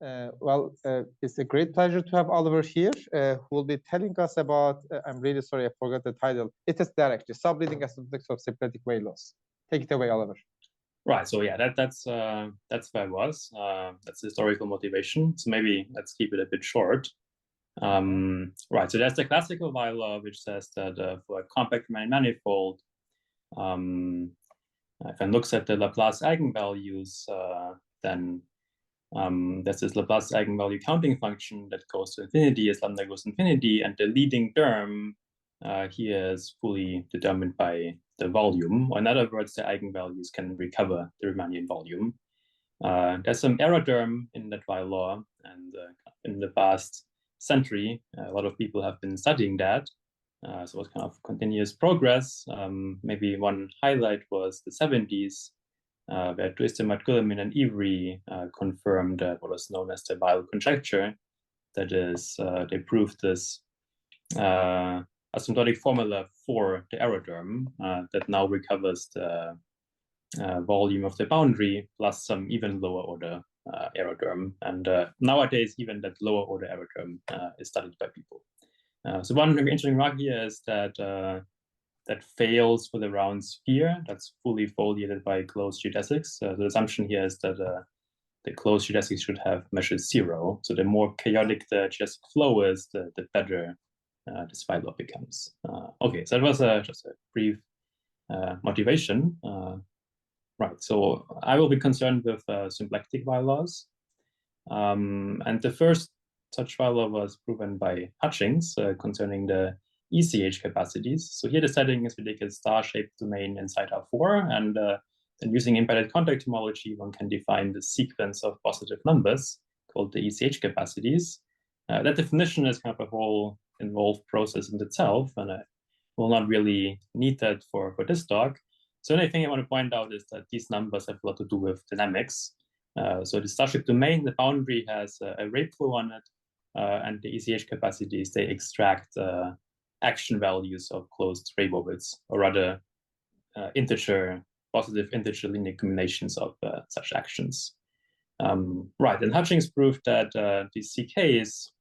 It's a great pleasure to have Oliver here, who will be telling us about, I'm really sorry, I forgot the title. It is directly Subleading Asymptotics of Symplectic Weyl Laws. Take it away, Oliver. Right, so yeah, that's where I was. That's historical motivation. So maybe let's keep it a bit short. Right, so there's the classical Weyl law, which says that for a compact Riemann manifold, if one looks at the Laplace eigenvalues, then there's this Laplace eigenvalue counting function that goes to infinity as lambda goes to infinity, and the leading term here is fully determined by the volume. Or in other words, the eigenvalues can recover the Riemannian volume. There's some error term in that Weyl law, and in the past century, a lot of people have been studying that. So it was kind of continuous progress. Maybe one highlight was the 70s, where Edtmair, and Ivry confirmed what was known as the Weyl conjecture. That is, they proved this asymptotic formula for the error term that now recovers the volume of the boundary plus some even lower order error term. And nowadays, even that lower order error term is studied by people. So one interesting remark here is that that fails for the round sphere that's fully foliated by closed geodesics. The assumption here is that the closed geodesics should have measure 0. So the more chaotic the geodesic flow is, the better this Weyl law becomes. Okay, so that was just a brief motivation. Right, so I will be concerned with symplectic Weyl laws. And the first such Weyl law was proven by Hutchings concerning the ECH capacities. So here the setting is we take a star-shaped domain inside R4, and then using embedded contact homology, one can define the sequence of positive numbers called the ECH capacities. That definition is kind of a whole involved process in itself, and I will not really need that for this talk. So the only thing I want to point out is that these numbers have a lot to do with dynamics. So the star-shaped domain, the boundary has a rate flow on it, and the ECH capacities, they extract action values of closed ray orbits, or rather positive integer linear combinations of such actions. Right, and Hutchings proved that these CKs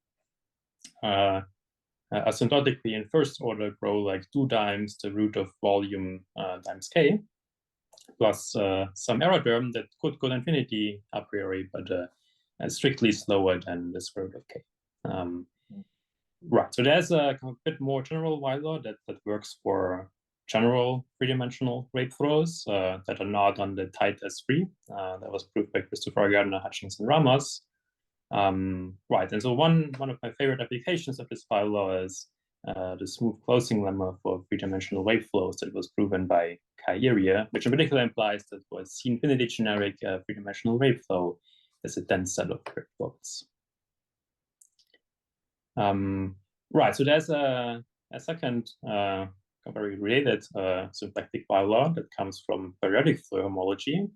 asymptotically in first order grow like 2 times the root of volume times k, plus some error term that could go to infinity a priori, but strictly slower than the square root of k. Right, so there's a kind of bit more general Weyl law that works for general 3-dimensional rate flows that are not on the tight S3. That was proved by Christopher Gardner, Hutchings, and Ramos. Right, and so one of my favorite applications of this Weyl law is the smooth closing lemma for 3-dimensional wave flows that was proven by Kai-Iria, which in particular implies that for a C-infinity generic 3-dimensional wave flow, there's a dense set of curved orbits. Right, so there's a second very related symplectic Weyl law that comes from periodic Floer homology.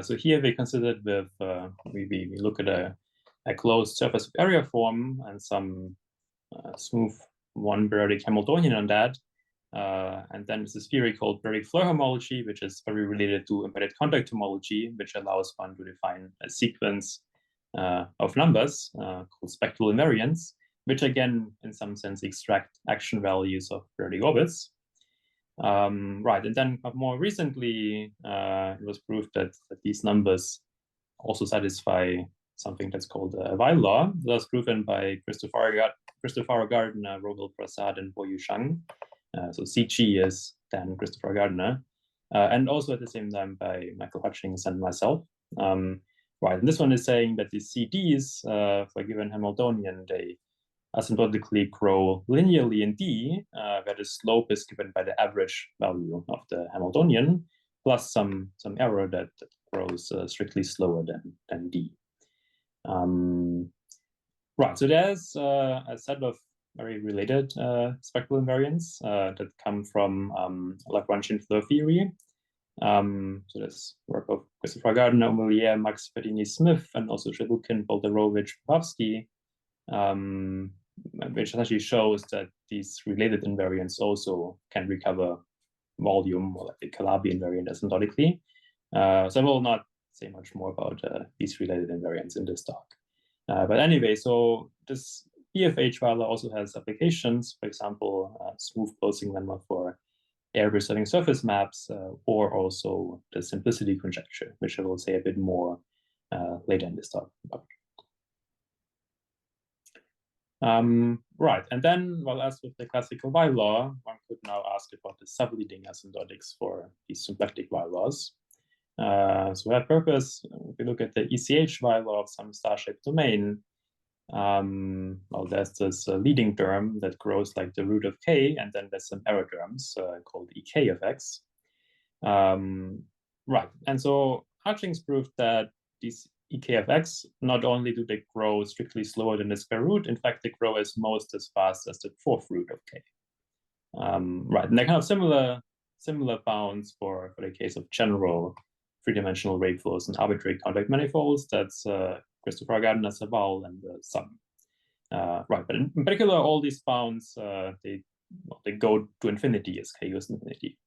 So here we considered with, we look at a closed surface of area form and some smooth one-periodic Hamiltonian on that. And then there's this theory called Periodic Floer homology, which is very related to embedded contact homology, which allows one to define a sequence of numbers called spectral invariants, which again, in some sense, extract action values of periodic orbits. Right, and then more recently, it was proved that these numbers also satisfy something that's called a Weyl law. That was proven by Christopher Gardner, Rohil Prasad, and Boyu Shang. So CG is then Christopher Gardner, and also at the same time by Michael Hutchings and myself. Right, and this one is saying that the CDs for a given Hamiltonian, they asymptotically grow linearly in D, where the slope is given by the average value of the Hamiltonian, plus some error that grows strictly slower than D. Right, so there's a set of very related spectral invariants that come from Lagrangian Floer theory. So there's work of Christopher Gardner, Omelier, Max Fedini-Smith, and also Shelukin, Boldarovich, Popovsky, which essentially shows that these related invariants also can recover volume, or like the Calabi invariant asymptotically. So I will not say much more about these related invariants in this talk. But anyway, so this PFH Weyl Law also has applications, for example, smooth closing lemma for area-preserving surface maps, or also the simplicity conjecture, which I will say a bit more later in this talk about. Right, and then, well, as with the classical Weyl Law, one could now ask about the subleading asymptotics for these symplectic Weyl Laws. So for that purpose, if we look at the ECH Weyl Law of some star-shaped domain, well, there's this leading term that grows like the root of k, and then there's some error terms called ek of x. Right, and so Hutchings proved that these ek of x, not only do they grow strictly slower than the square root, in fact, they grow as fast as the fourth root of k. Right, and they're kind of similar bounds for the case of general three-dimensional rate flows and arbitrary contact manifolds. That's Christopher Gardner, Sabal, and Sum. Right, but in particular, all these bounds they go to infinity as k goes to infinity.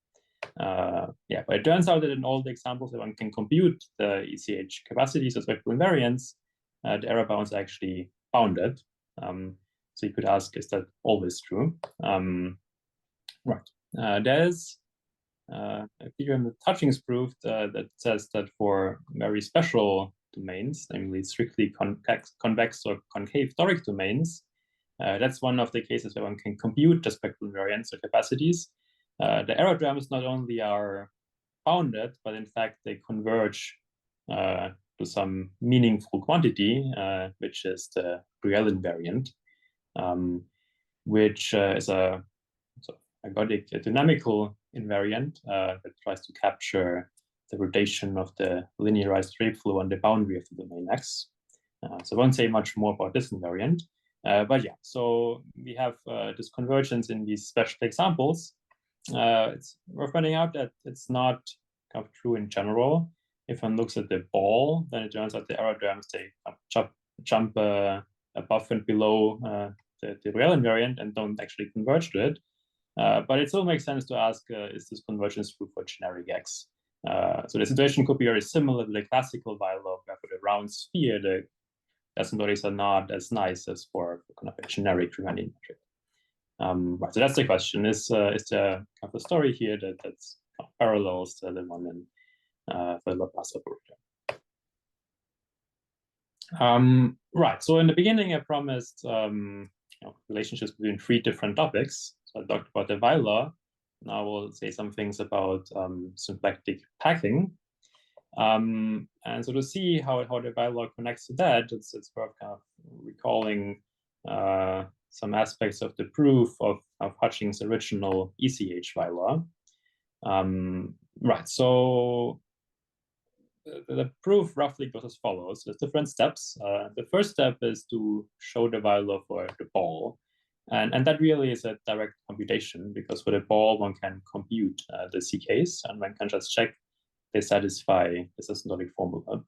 Yeah, but it turns out that in all the examples that one can compute the ECH capacities of spectral invariants, the error bounds are actually bounded. So you could ask, is that always true? Right. There's a theorem that Hutchings proved that says that for very special domains, namely strictly convex or concave toric domains, that's one of the cases where one can compute the spectral invariants or capacities. The error terms not only are bounded, but in fact they converge to some meaningful quantity, which is the Weyl invariant, which is a ergodic dynamical invariant that tries to capture the rotation of the linearized rate flow on the boundary of the domain X. So I won't say much more about this invariant, but yeah, so we have this convergence in these special examples. It's worth pointing out that it's not kind of true in general. If one looks at the ball, then it turns out the error terms, they jump above and below the Weyl invariant and don't actually converge to it. But it still makes sense to ask, is this convergence true for generic X? So the situation could be very similar to the classical Weyl Law, where for the round sphere, the asymptotics are not as nice as for kind of a generic Riemannian metric. Right, so that's the question. Is there kind of a story here that's kind of parallels to the one in the Laplace operator? Right, so in the beginning, I promised relationships between three different topics. So I talked about the Weyl Law. Now we'll say some things about symplectic packing. And so to see how the Weyl Law connects to that, it's worth kind of recalling some aspects of the proof of Hutchings' original ECH Weyl Law. Right, so the proof roughly goes as follows. There's different steps. The first step is to show the Weyl Law for the ball. And that really is a direct computation, because for the ball, one can compute the CKs, and one can just check they satisfy this asymptotic formula.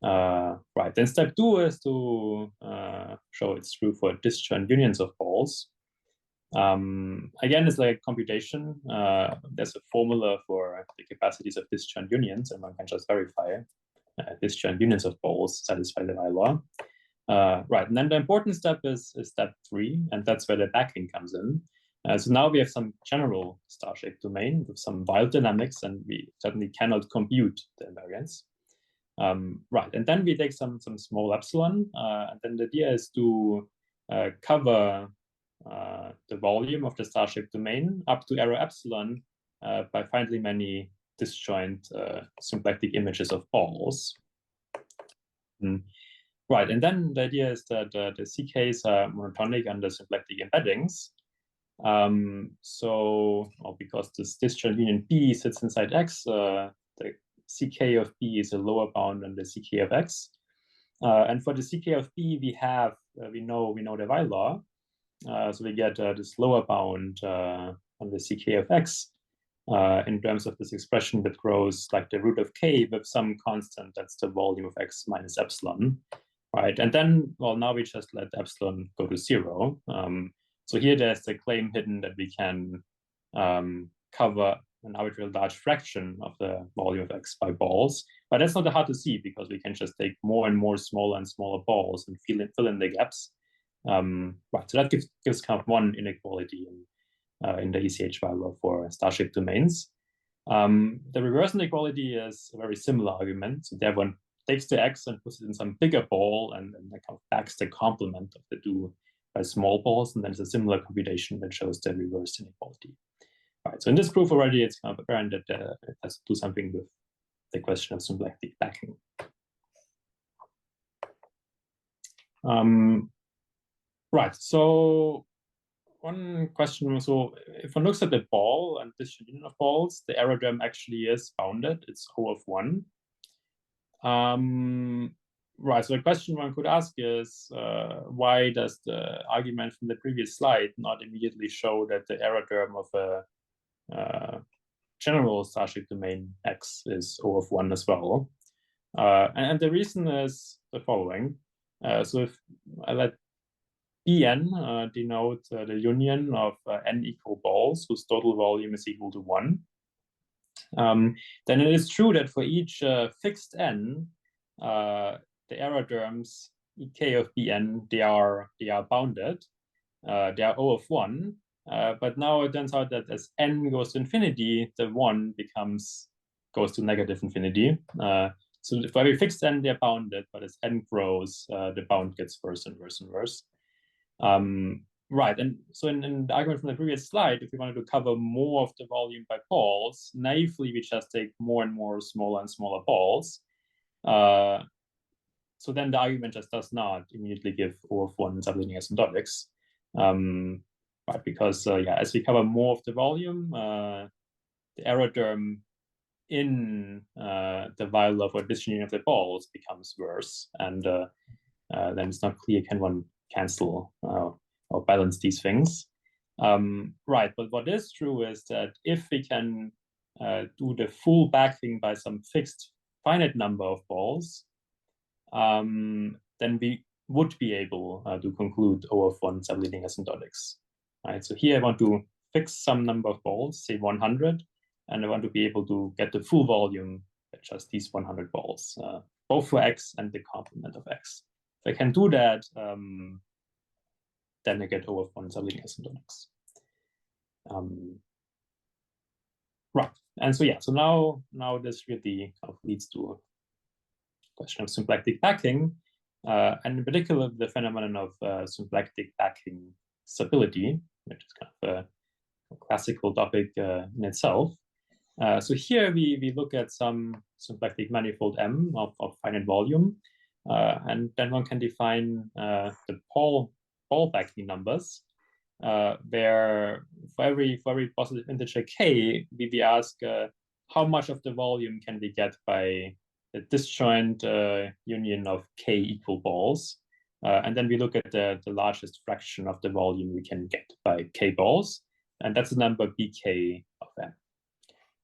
Right, then step two is to show it's true for disjoint unions of balls. Again, it's like computation. There's a formula for the capacities of disjoint unions, and one can just verify disjoint unions of balls satisfy the Weyl Law. Right, and then the important step is step three, and that's where the backing comes in. So now we have some general star-shaped domain with some Weyl dynamics, and we certainly cannot compute the invariants. Right, and then we take some small epsilon, and then the idea is to cover the volume of the star-shaped domain up to error epsilon by finitely many disjoint symplectic images of balls. Right, and then the idea is that the CKs are monotonic under symplectic embeddings. So, well, because this disjoint union B sits inside X, the CK of B is a lower bound than the CK of X. And for the CK of B, we know the Weyl Law. So we get this lower bound on the CK of X in terms of this expression that grows like the root of K with some constant that's the volume of X minus epsilon. Right, and then, well, now we just let epsilon go to 0. So here there's the claim hidden that we can cover an arbitrarily large fraction of the volume of X by balls. But that's not hard to see because we can just take more and more smaller and smaller balls and fill in the gaps. Right, so that gives kind of one inequality in the ECH Weyl law for star-shaped domains. The reverse inequality is a very similar argument. So there one takes the X and puts it in some bigger ball and then kind of backs the complement of the two by small balls, and then it's a similar computation that shows the reverse inequality. Right, so in this proof already, it's kind of apparent that it has to do something with the question of symplectic backing. Right, so one question, so if one looks at the ball and this union of balls, the error term actually is bounded, it's O of 1. Right, so the question one could ask is, why does the argument from the previous slide not immediately show that the error term of a general star-shaped domain X is O of 1 as well? And the reason is the following. So if I let Bn denote the union of n equal balls whose total volume is equal to 1, then it is true that for each fixed n, the error terms k of Bn, they are bounded. They are O of 1. But now it turns out that as n goes to infinity, the 1 goes to negative infinity. So for every fixed n, they're bounded, but as n grows, the bound gets worse and worse and worse. Right, and so in the argument from the previous slide, if we wanted to cover more of the volume by balls, naively we just take more and more smaller and smaller balls. So then the argument just does not immediately give O of 1 subleading asymptotics. Right, because yeah, as we cover more of the volume, the error term in the Weyl law for disunion of the balls becomes worse, and then it's not clear can one cancel or balance these things. Right, but what is true is that if we can do the full backing by some fixed finite number of balls, then we would be able to conclude O of 1 subleading asymptotics. Right, so here I want to fix some number of balls, say 100, and I want to be able to get the full volume at just these 100 balls, both for X and the complement of X. If I can do that, then I get O of 1 subleading asymptotics. Right, and so yeah, so now this really kind of leads to a question of symplectic backing, and in particular the phenomenon of symplectic backing stability, which is kind of a classical topic in itself. So here we look at some symplectic manifold M of finite volume, and then one can define the Paul backing numbers, where for every positive integer k, we ask how much of the volume can we get by the disjoint union of k equal balls, and then we look at the largest fraction of the volume we can get by k balls, and that's the number bk of m.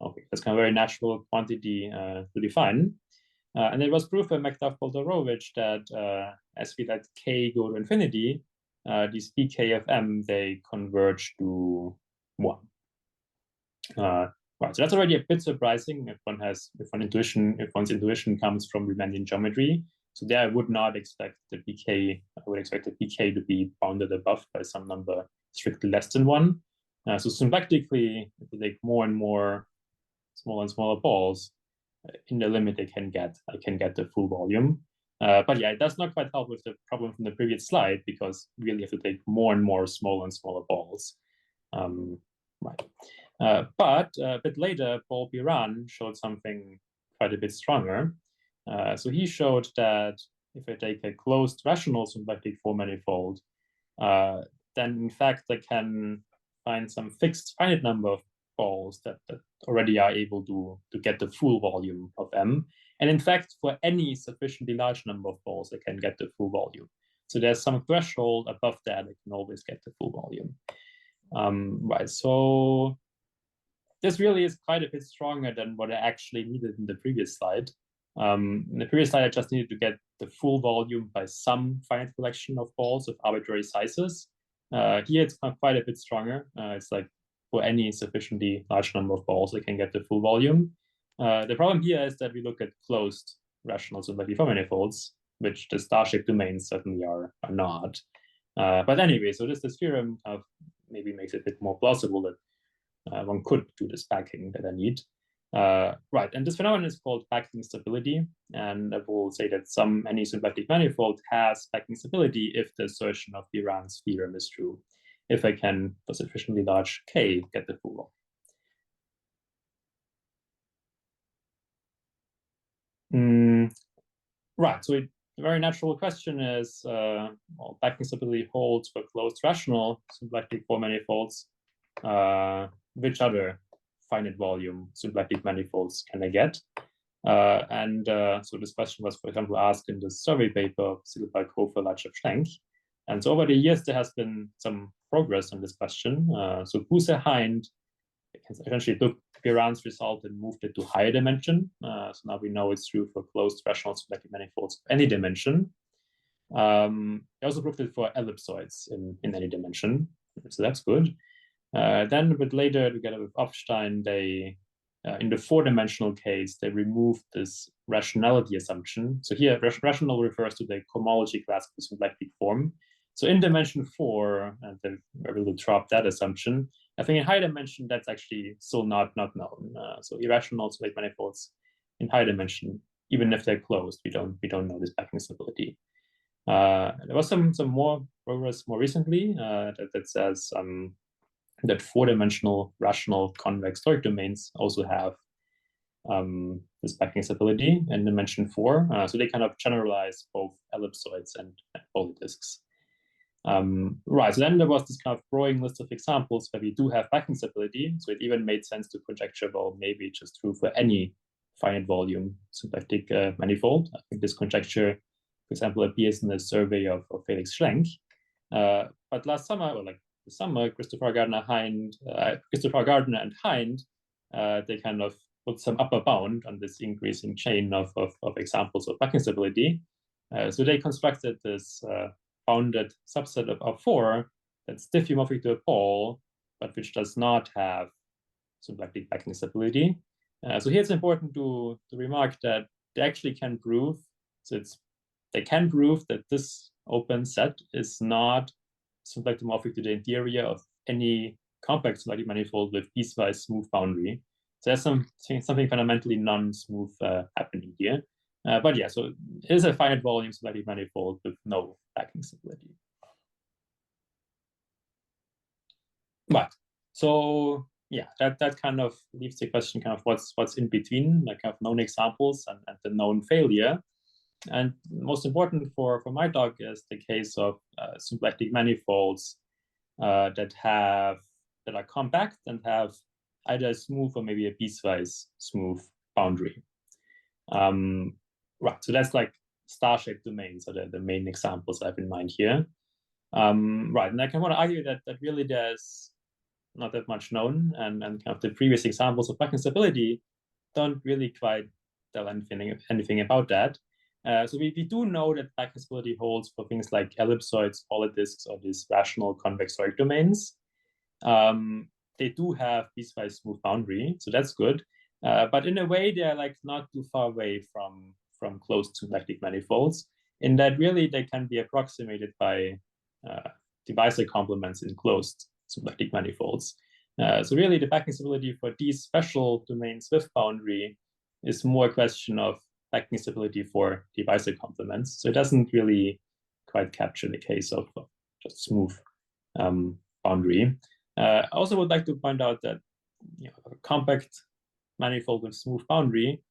Okay, that's kind of a very natural quantity to define. And it was proved by McDuff-Bolterovich that as we let k go to infinity, these bk of m, they converge to 1. Right, so that's already a bit surprising if one's intuition comes from Riemannian geometry. So there I would not expect the bk, I would expect the bk to be bounded above by some number strictly less than 1. So symplectically, if we take more and more smaller and smaller balls, in the limit I can get the full volume. But yeah, it does not quite help with the problem from the previous slide, because we really have to take more and more smaller and smaller balls. Right. But a bit later, Paul Biran showed something quite a bit stronger. So he showed that if I take a closed rational symplectic Four manifold, then in fact I can find some fixed finite number of balls that already are able to get the full volume of M. And in fact, for any sufficiently large number of balls, I can get the full volume. So there's some threshold above that I can always get the full volume. Right, so this really is quite a bit stronger than what I actually needed in the previous slide. In the previous slide, I just needed to get the full volume by some finite collection of balls of arbitrary sizes. Here it's quite a bit stronger. It's like for any sufficiently large number of balls, it can get the full volume. The problem here is that we look at closed rational symplectic Four manifolds, which the star-shaped domains certainly are not. But anyway, so this theorem kind of maybe makes it a bit more plausible that one could do this packing that I need. Right, and this phenomenon is called packing stability, and I will say that any symplectic manifold has packing stability if the assertion of Biran's theorem is true, if I can, for sufficiently large K, get the full volume. Right, so the very natural question is, well, packing stability holds for closed rational symplectic Four manifolds. Which other finite volume symplectic manifolds can I get? So this question was, for example, asked in the survey paper of Silberg, Hofer, Latchev, Schlenk. And so over the years, there has been some progress on this question. So Buse Hind essentially took Biran's result and moved it to higher dimension. So now we know it's true for closed rational symplectic manifolds of any dimension. They also proved it for ellipsoids in any dimension. So that's good. Then a bit later, together with Opstein, they, in the four-dimensional case, they removed this rationality assumption. So here, rational refers to the homology class of the symplectic form. So in dimension 4, and they were able to drop that assumption. I think in high dimension, that's actually still not known. So irrational symplectic manifolds in high dimension, even if they're closed, we don't know this packing stability. There was some more progress more recently that says that four-dimensional rational convex toric domains also have this packing stability in dimension 4. So they kind of generalize both ellipsoids and polydisks. Right, so then there was this kind of growing list of examples where we do have packing stability. So it even made sense to conjecture, well, maybe it's just true for any finite volume symplectic manifold. I think this conjecture, for example, appears in the survey of Felix Schlenk. But last summer, or like the summer, Christopher Gardner and Hind, they kind of put some upper bound on this increasing chain of examples of packing stability. So they constructed this bounded subset of 4 that's diffeomorphic to a ball, but which does not have symplectic packing stability. So here it's important to remark that they actually can prove, they can prove that this open set is not symplectomorphic to the interior of any compact symplectic manifold with piecewise smooth boundary. So there's something fundamentally non-smooth happening here. But yeah, so it is a finite volume symplectic manifold with no packing stability. Right. So yeah, that kind of leaves the question kind of what's in between, like kind of known examples and the known failure. And most important for my talk is the case of symplectic manifolds that are compact and have either a smooth or maybe a piecewise smooth boundary. Right, so that's like star-shaped domains are the main examples I have in mind here. Right, and I can want to argue that really there's not that much known, and kind of the previous examples of packing stability don't really quite tell anything about that. So we do know that packing stability holds for things like ellipsoids, polydisks, or these rational convex toric domains. They do have piecewise smooth boundary, so that's good. But in a way, they're like not too far away from closed symplectic manifolds, in that really they can be approximated by divisor complements in closed symplectic manifolds. So really the packing stability for these special domains with boundary is more a question of packing stability for divisor complements. So it doesn't really quite capture the case of just smooth boundary. I also would like to point out that a compact manifold with smooth boundary,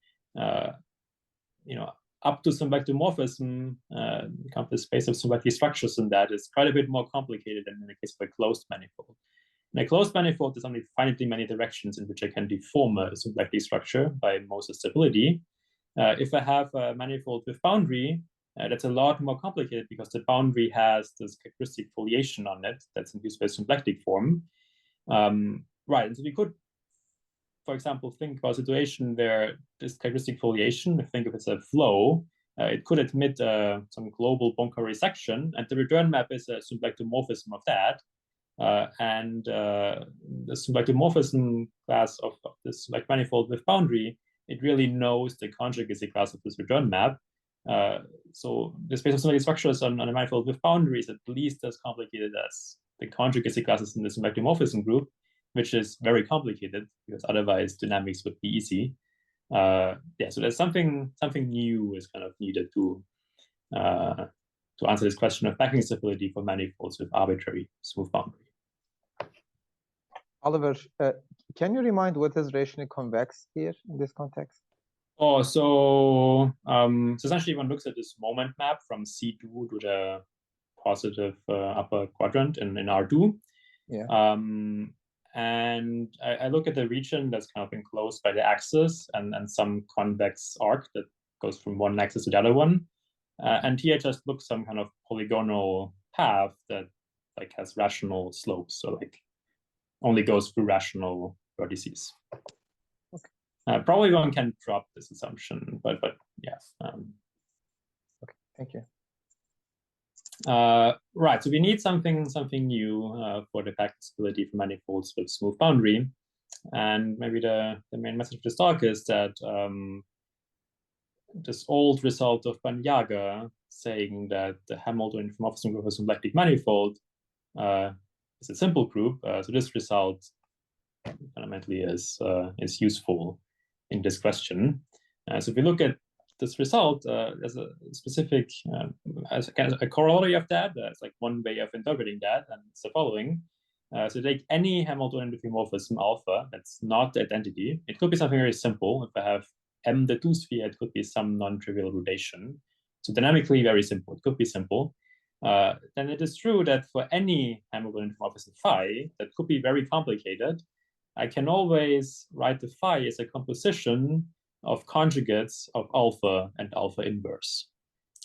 up to symplectomorphism, the space of symplectic structures in that is quite a bit more complicated than in the case of a closed manifold. In a closed manifold, there's only finitely many directions in which I can deform a symplectic structure by Moser stability. If I have a manifold with boundary, that's a lot more complicated because the boundary has this characteristic foliation on it that's induced by symplectic form. Right, and so we could, for example, think about a situation where this characteristic foliation, think if it's a flow, it could admit some global Poincare section, and the return map is a symplectomorphism of that. and the symplectic morphism class of this like manifold with boundary, it really knows the conjugacy class of this return map. So the space of symplectic structures on a manifold with boundaries at least as complicated as the conjugacy classes in the symplectic morphism group, which is very complicated because otherwise dynamics would be easy. Yeah, so there's something new is kind of needed to answer this question of backing stability for manifolds with arbitrary smooth boundary. Oliver, can you remind what is rationally convex here in this context? Oh, so essentially one looks at this moment map from C2 to the positive upper quadrant in R2. Yeah. And I look at the region that's kind of enclosed by the axis and some convex arc that goes from one axis to the other one. And here I just look some kind of polygonal path that like has rational slopes, so like only goes through rational vertices. Okay. Probably one can drop this assumption, but yeah. Okay, thank you. Right, so we need something new for the backing stability for manifolds with smooth boundary. And maybe the main message of this talk is that this old result of Banyaga saying that the Hamiltonian diffeomorphism group of a symplectic manifold is a simple group. So this result fundamentally is useful in this question. So if we look at this result as a specific, as a corollary of that, it's like one way of interpreting that, and it's the following. So take any Hamiltonian diffeomorphism alpha that's not the identity. It could be something very simple. If I have M the 2 sphere, it could be some non-trivial rotation. So dynamically very simple. It could be simple. Then it is true that for any Hamiltonian diffeomorphism phi that could be very complicated, I can always write the phi as a composition of conjugates of alpha and alpha inverse.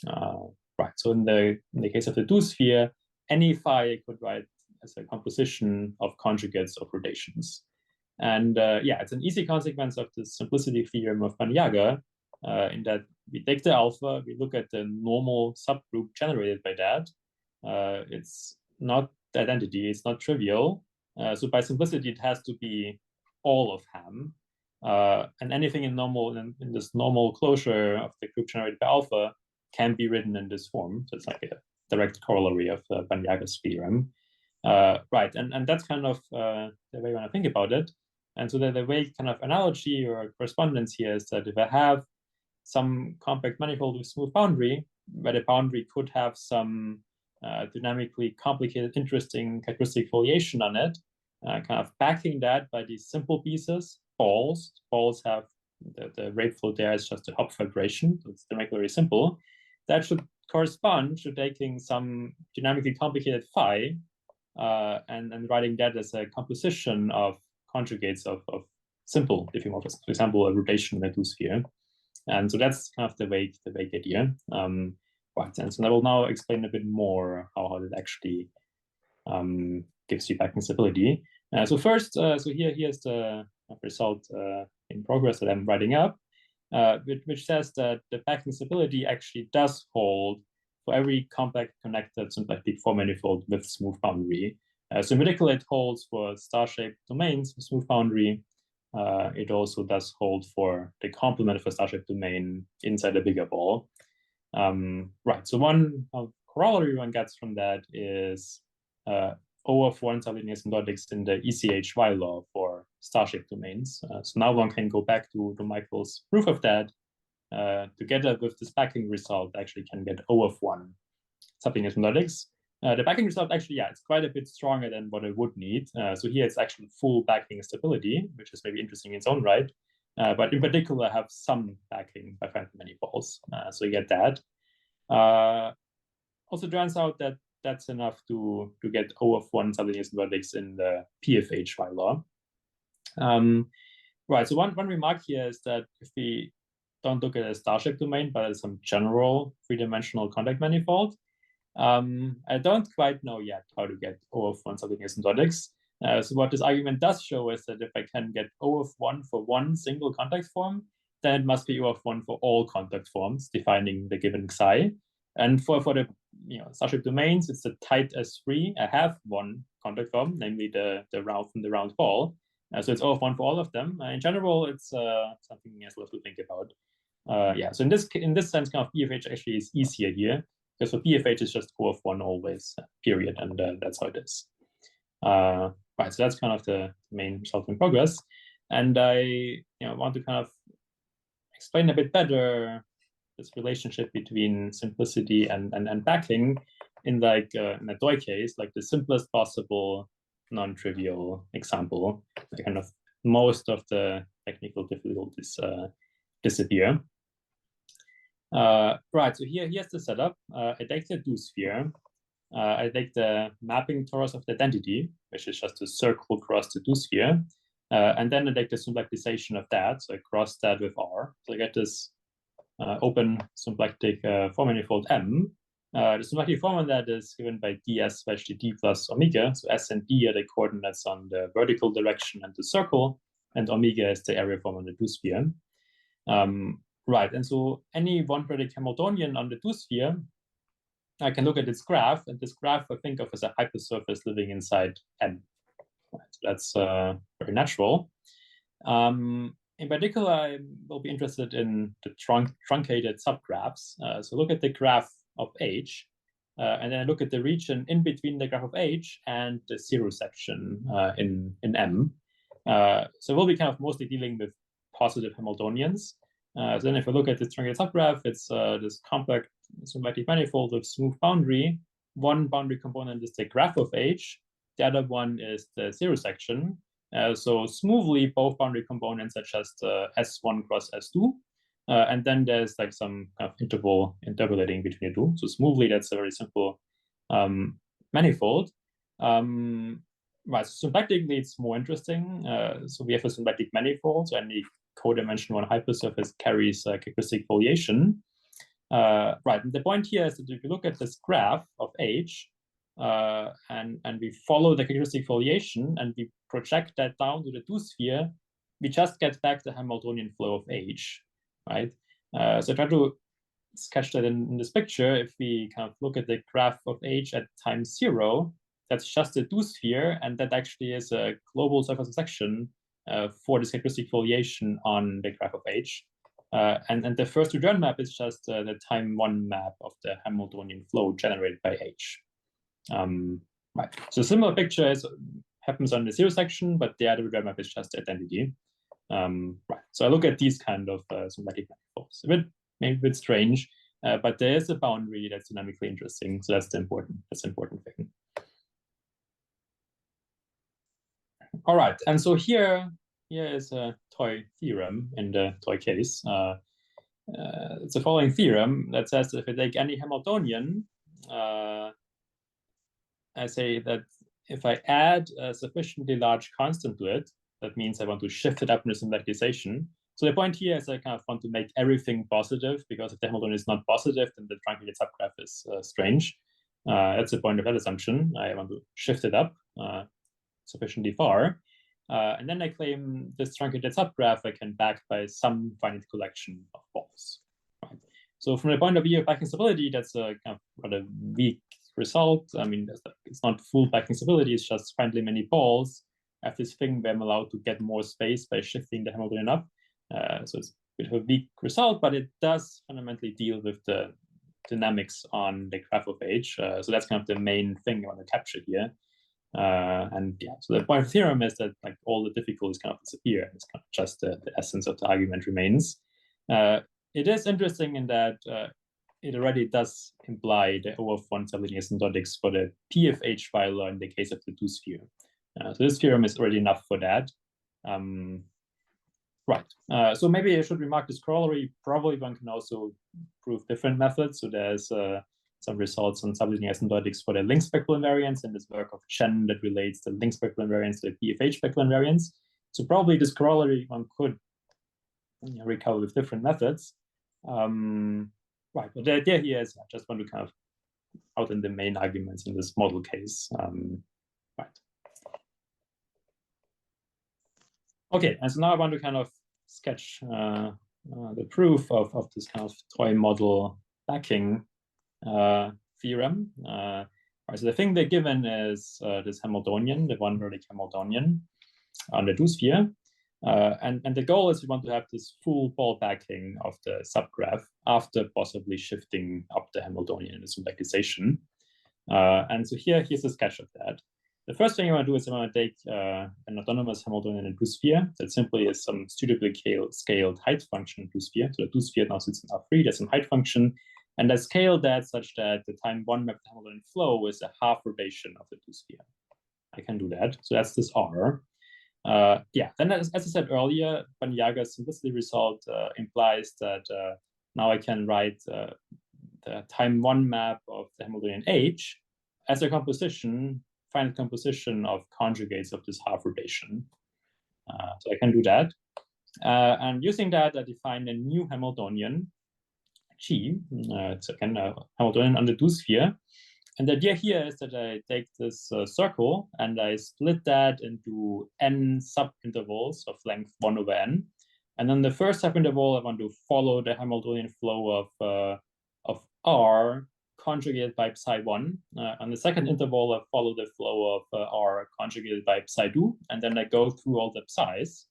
Right. So in the case of the 2 sphere, any phi I could write as a composition of conjugates of rotations. And yeah, it's an easy consequence of the simplicity theorem of Banyaga, in that we take the alpha, we look at the normal subgroup generated by that. It's not the identity, it's not trivial. So by simplicity, it has to be all of Ham. And anything in this normal closure of the group generated by alpha can be written in this form. So it's like a direct corollary of Banyaga's theorem. Right, and that's kind of the way when I think about it. And so the way kind of analogy or correspondence here is that if I have some compact manifold with smooth boundary, where the boundary could have some dynamically complicated, interesting characteristic foliation on it, kind of backing that by these simple pieces, balls. Balls have the rate flow there is just a hop vibration, so it's dynamically very simple. That should correspond to taking some dynamically complicated phi and writing that as a composition of conjugates of simple diffeomorphisms, for example, a rotation in a 2 sphere. And so that's kind of the vague idea. Right, and so I will now explain a bit more how it actually gives you backing stability. So first, so here's the result in progress that I'm writing up, which says that the backing stability actually does hold for every compact connected symplectic Floer manifold with smooth boundary. So in particular, it holds for star-shaped domains with smooth boundary. It also does hold for the complement of a star-shaped domain inside a bigger ball. Right, so one corollary one gets from that is O of 1 subleading asymptotics in the ECH Weyl law for star-shaped domains. So now one can go back to Michael's proof of that. Together with this backing result, actually can get O of 1 subleading asymptotics. The backing result actually, yeah, it's quite a bit stronger than what I would need. So here it's actually full backing stability, which is maybe interesting in its own right. But in particular, I have some backing by finite manifolds. So you get that. Also turns out that that's enough to get O of 1 subleading asymptotics in the PFH Weyl law. Right, so one remark here is that if we don't look at a star-shaped domain, but as some general three-dimensional contact manifold, I don't quite know yet how to get O of 1 subleading asymptotics. So what this argument does show is that if I can get O of 1 for one single contact form, then it must be O of 1 for all contact forms defining the given psi. And for the star-shaped domains, it's the tight S3. I have one contact form, namely the round from the round ball. So it's O of 1 for all of them. In general, it's something as well to think about. Yeah, so in this sense, kind of P of H actually is easier here, because for P of H it's just O of 1 always, period, and that's how it is. Right, so that's kind of the main result in progress. And I want to kind of explain a bit better this relationship between simplicity and backing in like in a toy case, like the simplest possible non-trivial example. Like kind of most of the technical difficulties disappear. Right, so here's the setup. I take the do-sphere. I take the mapping torus of the identity, which is just a circle across the do-sphere. And then I take the symplectization of that, so I cross that with R. So I get this open symplectic form manifold M. The symplectic form of that is given by ds slash dt plus omega. So S and D are the coordinates on the vertical direction and the circle, and omega is the area form on the do-sphere. Right, and so any one-periodic Hamiltonian on the do-sphere, I can look at its graph, and this graph I think of as a hypersurface living inside M. Right, so that's very natural. In particular, I will be interested in the truncated subgraphs. So look at the graph of H, and then I look at the region in between the graph of H and the zero section in M. So we'll be kind of mostly dealing with positive Hamiltonians. So then if I look at this truncated subgraph, it's this compact symplectic manifold with smooth boundary. One boundary component is the graph of H. The other one is the zero section. So smoothly, both boundary components are just S1 cross S2. And then there's like some kind of interval interpolating between the two. So smoothly, that's a very simple manifold. Right, so symplectically, it's more interesting. So we have a symplectic manifold, so any codimension one hypersurface carries characteristic foliation. Right, and the point here is that if you look at this graph of H, and we follow the characteristic foliation and we project that down to the do-sphere, we just get back the Hamiltonian flow of H, right? So I try to sketch that in this picture. If we kind of look at the graph of H at time 0, that's just a do-sphere, and that actually is a global surface section for this characteristic foliation on the graph of H. And the first return map is just the time 1 map of the Hamiltonian flow generated by H. Right. So similar picture happens on the zero section, but the other return map is just identity. Right. So I look at these kind of symplectic manifolds. Maybe a bit strange, but there is a boundary that's dynamically interesting. So that's the important thing. All right, and so here is a toy theorem in the toy case. It's the following theorem that says that if I take any Hamiltonian, I say that if I add a sufficiently large constant to it, that means I want to shift it up into symplectization. So the point here is I kind of want to make everything positive, because if the Hamiltonian is not positive, then the truncated subgraph is strange. That's the point of that assumption. I want to shift it up sufficiently far. And then I claim this truncated subgraph I can back by some finite collection of balls. Right? So from the point of view of backing stability, that's a kind of rather weak result. I mean, it's not full backing stability, it's just finitely many balls. I have this thing where I'm allowed to get more space by shifting the Hamiltonian up. So it's a bit of a weak result, but it does fundamentally deal with the dynamics on the graph of H. So that's kind of the main thing I want to capture here. And yeah, so the point of the theorem is that like all the difficulties kind of disappear. It's kind of just the essence of the argument remains. It is interesting in that it already does imply the O of 1 subleading asymptotics for the P of H Weyl law in the case of the do-sphere. So this theorem is already enough for that. Right. So maybe I should remark this corollary. Probably one can also prove different methods. So there's some results on subleading asymptotics for the link spectral invariants in this work of Chen that relates the link spectral invariants to the P of H spectral invariants. So probably this corollary one could recover with different methods. Right, but the idea here is I just want to kind of outline the main arguments in this model case. Right. Okay, and so now I want to kind of sketch the proof of this kind of toy model backing theorem. Right, Right, so the thing they're given is this Hamiltonian, the one-vertex Hamiltonian on the two-sphere. And the goal is we want to have this full ball backing of the subgraph after possibly shifting up the Hamiltonian in the symplectization. And so here's a sketch of that. The first thing I want to do is I want to take an autonomous Hamiltonian in two-sphere that simply is some suitably scaled height function in two-sphere. So the two-sphere now sits in R3, there's some height function. And I scale that such that the time one map to Hamiltonian flow is a half rotation of the two-sphere. I can do that. So that's this R. Yeah, then as I said earlier, Banyaga's simplicity result implies that now I can write the time one map of the Hamiltonian H as a composition, finite composition of conjugates of this half rotation. So I can do that. And using that, I define a new Hamiltonian, G. It's again a Hamiltonian on the two-sphere. And the idea here is that I take this circle and I split that into n subintervals of length 1 over n. And then the first subinterval, I want to follow the Hamiltonian flow of R conjugated by psi1. On the second interval, I follow the flow of R conjugated by psi2. And then I go through all the psis.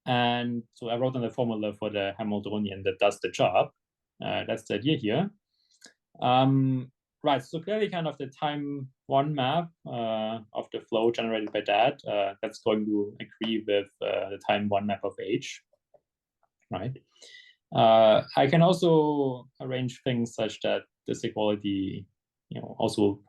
And so I wrote down the formula for the Hamiltonian that does the job. That's the idea here. Right, so clearly kind of the time one map of the flow generated by that, that's going to agree with the time one map of H, right? I can also arrange things such that this equality, also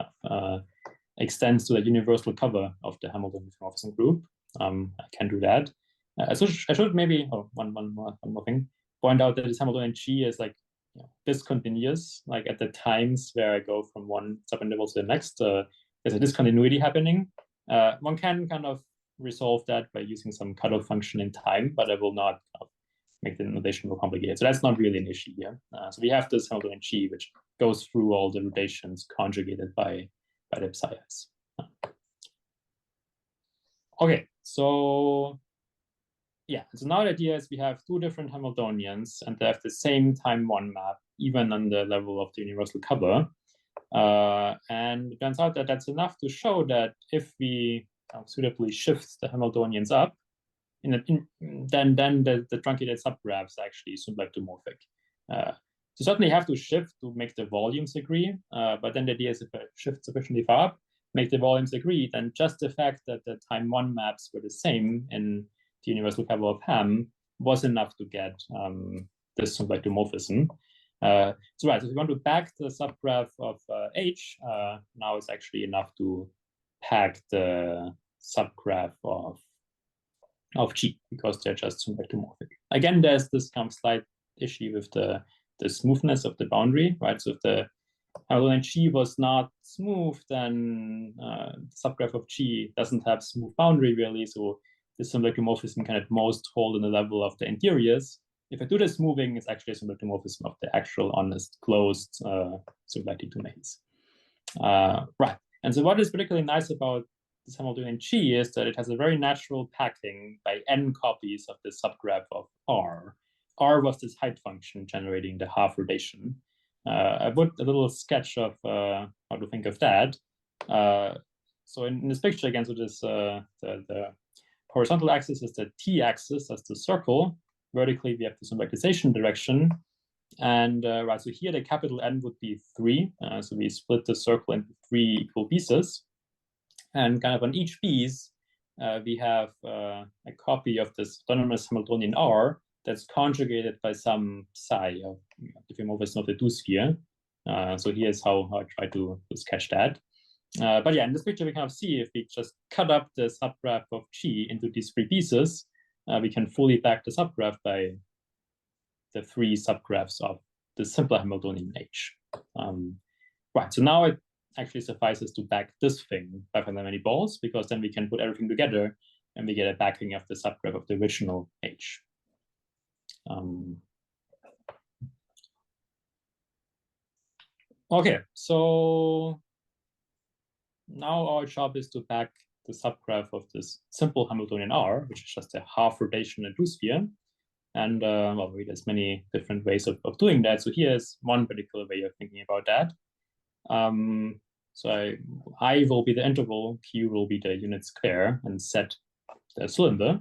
extends to the universal cover of the Hamiltonian diffeomorphism group. I can do that. I should maybe, one more thing, point out that this Hamiltonian G is like discontinuous, like at the times where I go from one subinterval to the next, there's a discontinuity happening. One can kind of resolve that by using some cutoff function in time, but I will not make the notation more complicated. So that's not really an issue here. So we have this Hamiltonian G, which goes through all the rotations conjugated by the psis. Okay, so yeah, so now the idea is we have two different Hamiltonians and they have the same time one map, even on the level of the universal cover. And it turns out that that's enough to show that if we suitably shift the Hamiltonians up, then the truncated subgraphs actually symplectomorphic. So certainly have to shift to make the volumes agree, but then the idea is if I shift sufficiently far up, make the volumes agree, then just the fact that the time one maps were the same in the universal cover of Ham was enough to get this symplectomorphism. So right, so if we want to back the subgraph of H, now it's actually enough to pack the subgraph of G because they're just symplectomorphic. Again, there's this kind of slight issue with the smoothness of the boundary, right? So if the Hamiltonian G was not smooth, then the subgraph of G doesn't have smooth boundary really. So the symplectomorphism can at most hold in the level of the interiors. If I do the smoothing, it's actually a symplectomorphism of the actual honest closed symplectic domains. Right. And so what is particularly nice about this Hamiltonian G is that it has a very natural packing by n copies of the subgraph of R. R was this height function generating the half rotation. I put a little sketch of how to think of that. So in this picture again, so this the horizontal axis is the t-axis, that's the circle. Vertically, we have the symplectization direction. And right, so here the capital N would be 3. So we split the circle into 3 equal pieces. And kind of on each piece, we have a copy of this autonomous Hamiltonian R that's conjugated by some psi of diffeomorphism of the two-sphere. So here's how I try to sketch that. But yeah, in this picture, we kind of see if we just cut up the subgraph of G into these 3 pieces, we can fully back the subgraph by the 3 subgraphs of the simpler Hamiltonian H. Right, so now it actually suffices to back this thing by many balls, because then we can put everything together and we get a backing of the subgraph of the original H. Okay, so now our job is to back the subgraph of this simple Hamiltonian R, which is just a half rotation in two-sphere. And well, there's many different ways of doing that. So here's one particular way of thinking about that. So I will be the interval, Q will be the unit square, and Z the cylinder.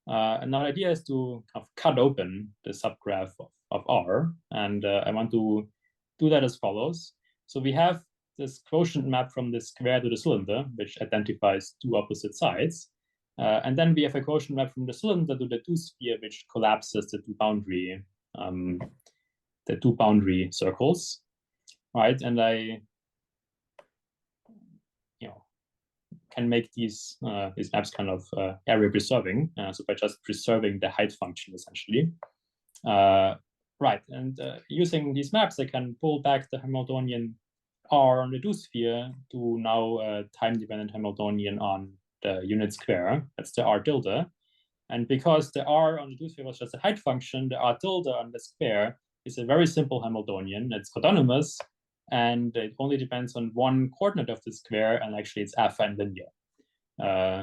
And now the idea is to kind of cut open the subgraph of R, and I want to do that as follows. So we have this quotient map from the square to the cylinder, which identifies two opposite sides. And then we have a quotient map from the cylinder to the two-sphere, which collapses the two boundary circles, right? And I, can make these maps kind of area preserving. So by just preserving the height function, essentially. Right, and using these maps, I can pull back the Hamiltonian R on the two-sphere to now time-dependent Hamiltonian on the unit square. That's the R tilde. And because the R on the two-sphere was just a height function, the R tilde on the square is a very simple Hamiltonian. It's autonomous, and it only depends on one coordinate of the square, and actually it's affine linear.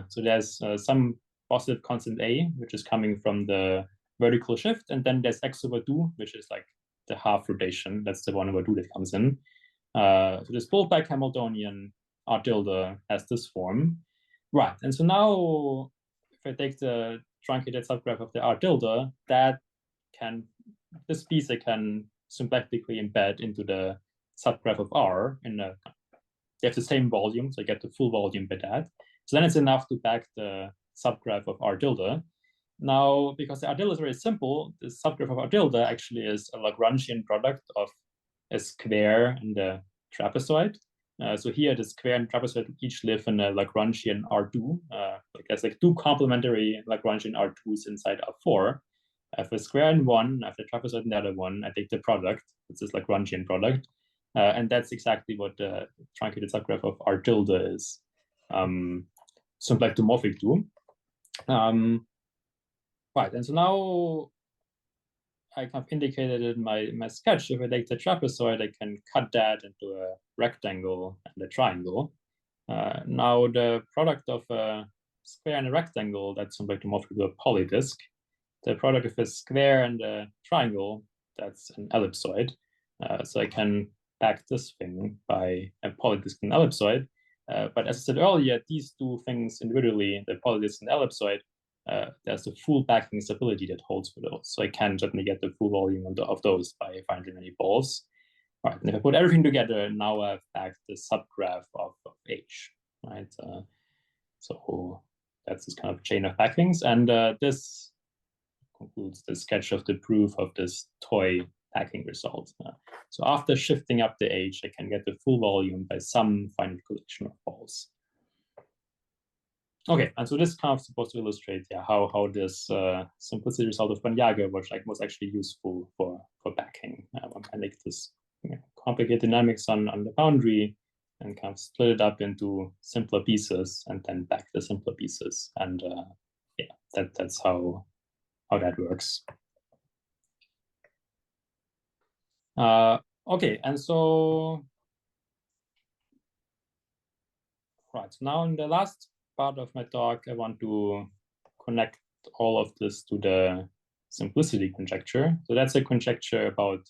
So there's some positive constant A, which is coming from the vertical shift, and then there's x over 2, which is like the half rotation. That's the 1 over 2 that comes in. So this pulled back Hamiltonian R tilde has this form. Right, and so now if I take the truncated subgraph of the R tilde, this piece I can symplectically embed into the subgraph of R they have the same volume, so I get the full volume by that. So then it's enough to back the subgraph of R tilde. Now, because the R tilde is very simple, the subgraph of R tilde actually is a Lagrangian product of a square and a trapezoid. So here the square and trapezoid each live in a Lagrangian R2. There's like two complementary Lagrangian R2s inside R4. I have a square in one, I have the trapezoid in the other one. I take the product, it's this Lagrangian product. And that's exactly what the truncated subgraph of R tilde is symplectomorphic to. Right, and so now I kind of indicated in my sketch, if I take the trapezoid, I can cut that into a rectangle and a triangle. Now the product of a square and a rectangle, that's symplectomorphic to a polydisk. The product of a square and a triangle, that's an ellipsoid. So I can back this thing by a polydisk and ellipsoid. But as I said earlier, these two things individually, the polydisk and ellipsoid, there's the full backing stability that holds for those. So I can certainly get the full volume of those by finding many balls. Right, and if I put everything together, now I've backed the subgraph of H, right? So that's this kind of chain of backings. And this concludes the sketch of the proof of this toy packing result. So after shifting up the H, I can get the full volume by some finite collection of balls. Okay, and so this kind of supposed to illustrate how this simplicity result of Banyaga was actually useful for backing. One can make this complicated dynamics on the boundary and kind of split it up into simpler pieces and then back the simpler pieces. And that's how that works. Okay, and so right, now in the last part of my talk, I want to connect all of this to the simplicity conjecture. So that's a conjecture about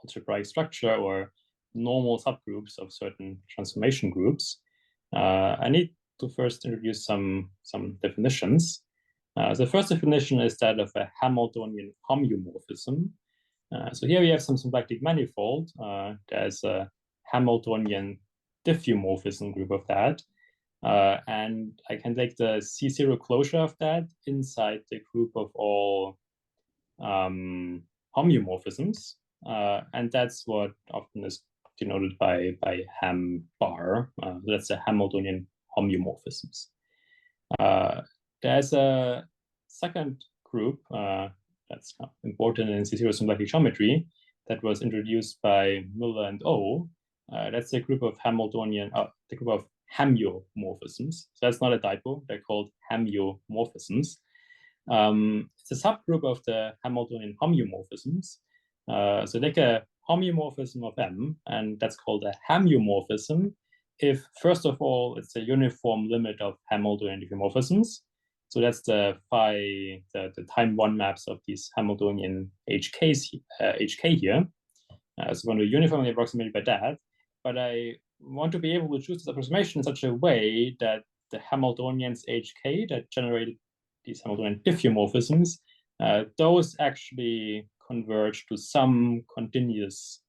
algebraic structure or normal subgroups of certain transformation groups. I need to first introduce some definitions. The first definition is that of a Hamiltonian homeomorphism. So here we have some symplectic manifold. There's a Hamiltonian diffeomorphism group of that. And I can take the C0 closure of that inside the group of all homeomorphisms. And that's what often is denoted by Ham bar. That's the Hamiltonian homeomorphisms. There's a second group that's important in C0 symplectic geometry that was introduced by Müller and O. That's a group of the group of hamiomorphisms. So that's not a typo, they're called hamiomorphisms. It's a subgroup of the Hamiltonian homeomorphisms. So take a homeomorphism of M, and that's called a hamiomorphism if, first of all, it's a uniform limit of Hamiltonian diffeomorphisms. So that's the time one maps of these Hamiltonian HK here. So we're going to uniformly approximate by that. but I want to be able to choose this approximation in such a way that the Hamiltonians HK that generated these Hamiltonian diffeomorphisms, those actually converge to some continuous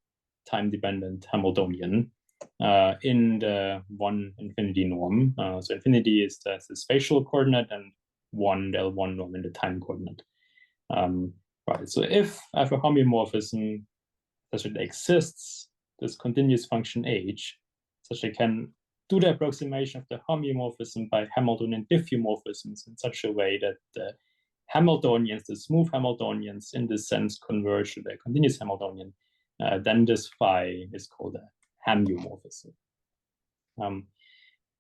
time-dependent Hamiltonian in the 1 infinity norm. So infinity is the spatial coordinate, and 1, the L1 norm in the time coordinate. Right, so if I have a homeomorphism such that exists, this continuous function h, such I can do the approximation of the homeomorphism by Hamiltonian diffeomorphisms in such a way that the Hamiltonians, the smooth Hamiltonians in this sense, converge to the continuous Hamiltonian, then this phi is called a homeomorphism.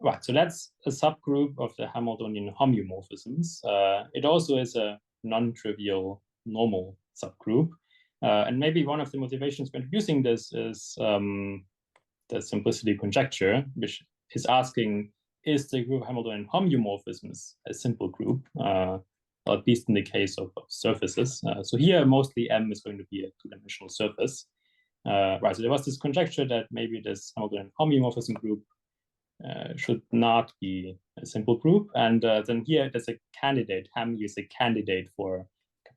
Right, so that's a subgroup of the Hamiltonian homeomorphisms. It also is a non-trivial normal subgroup. And maybe one of the motivations for introducing this is the simplicity conjecture, which is asking, is the group of Hamiltonian homeomorphisms a simple group, at least in the case of surfaces? So here, mostly M is going to be a two-dimensional surface. Right, so there was this conjecture that maybe this Hamiltonian homeomorphism group should not be a simple group. And then here, there's a candidate. Ham is a candidate for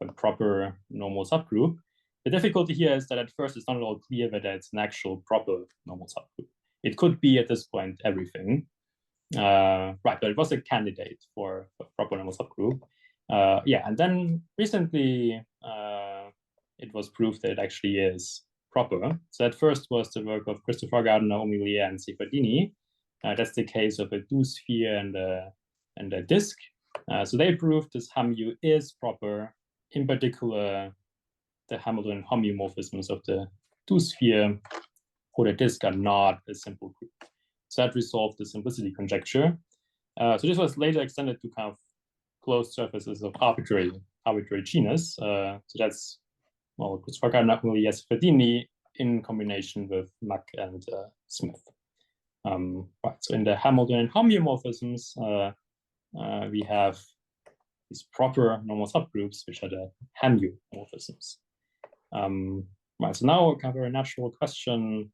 a proper normal subgroup. The difficulty here is that at first it's not at all clear whether it's an actual proper normal subgroup. It could be at this point everything. Right, but it was a candidate for a proper normal subgroup. Yeah, and then recently it was proved that it actually is proper. So at first was the work of Christopher Gardner, Omilier, and Sefardini. That's the case of a two-sphere and a disk. So they proved this HAMU is proper, in particular, the Hamiltonian homeomorphisms of the two-sphere or the disk are not a simple group. So that resolved the simplicity conjecture. So this was later extended to kind of closed surfaces of arbitrary genus. So that's, well, Christopher Gardner, Omilier, Sefardini in combination with Mack and Smith. Right, so in the Hamiltonian homeomorphisms, we have these proper normal subgroups, which are the homeomorphisms. Right, so now kind of a natural question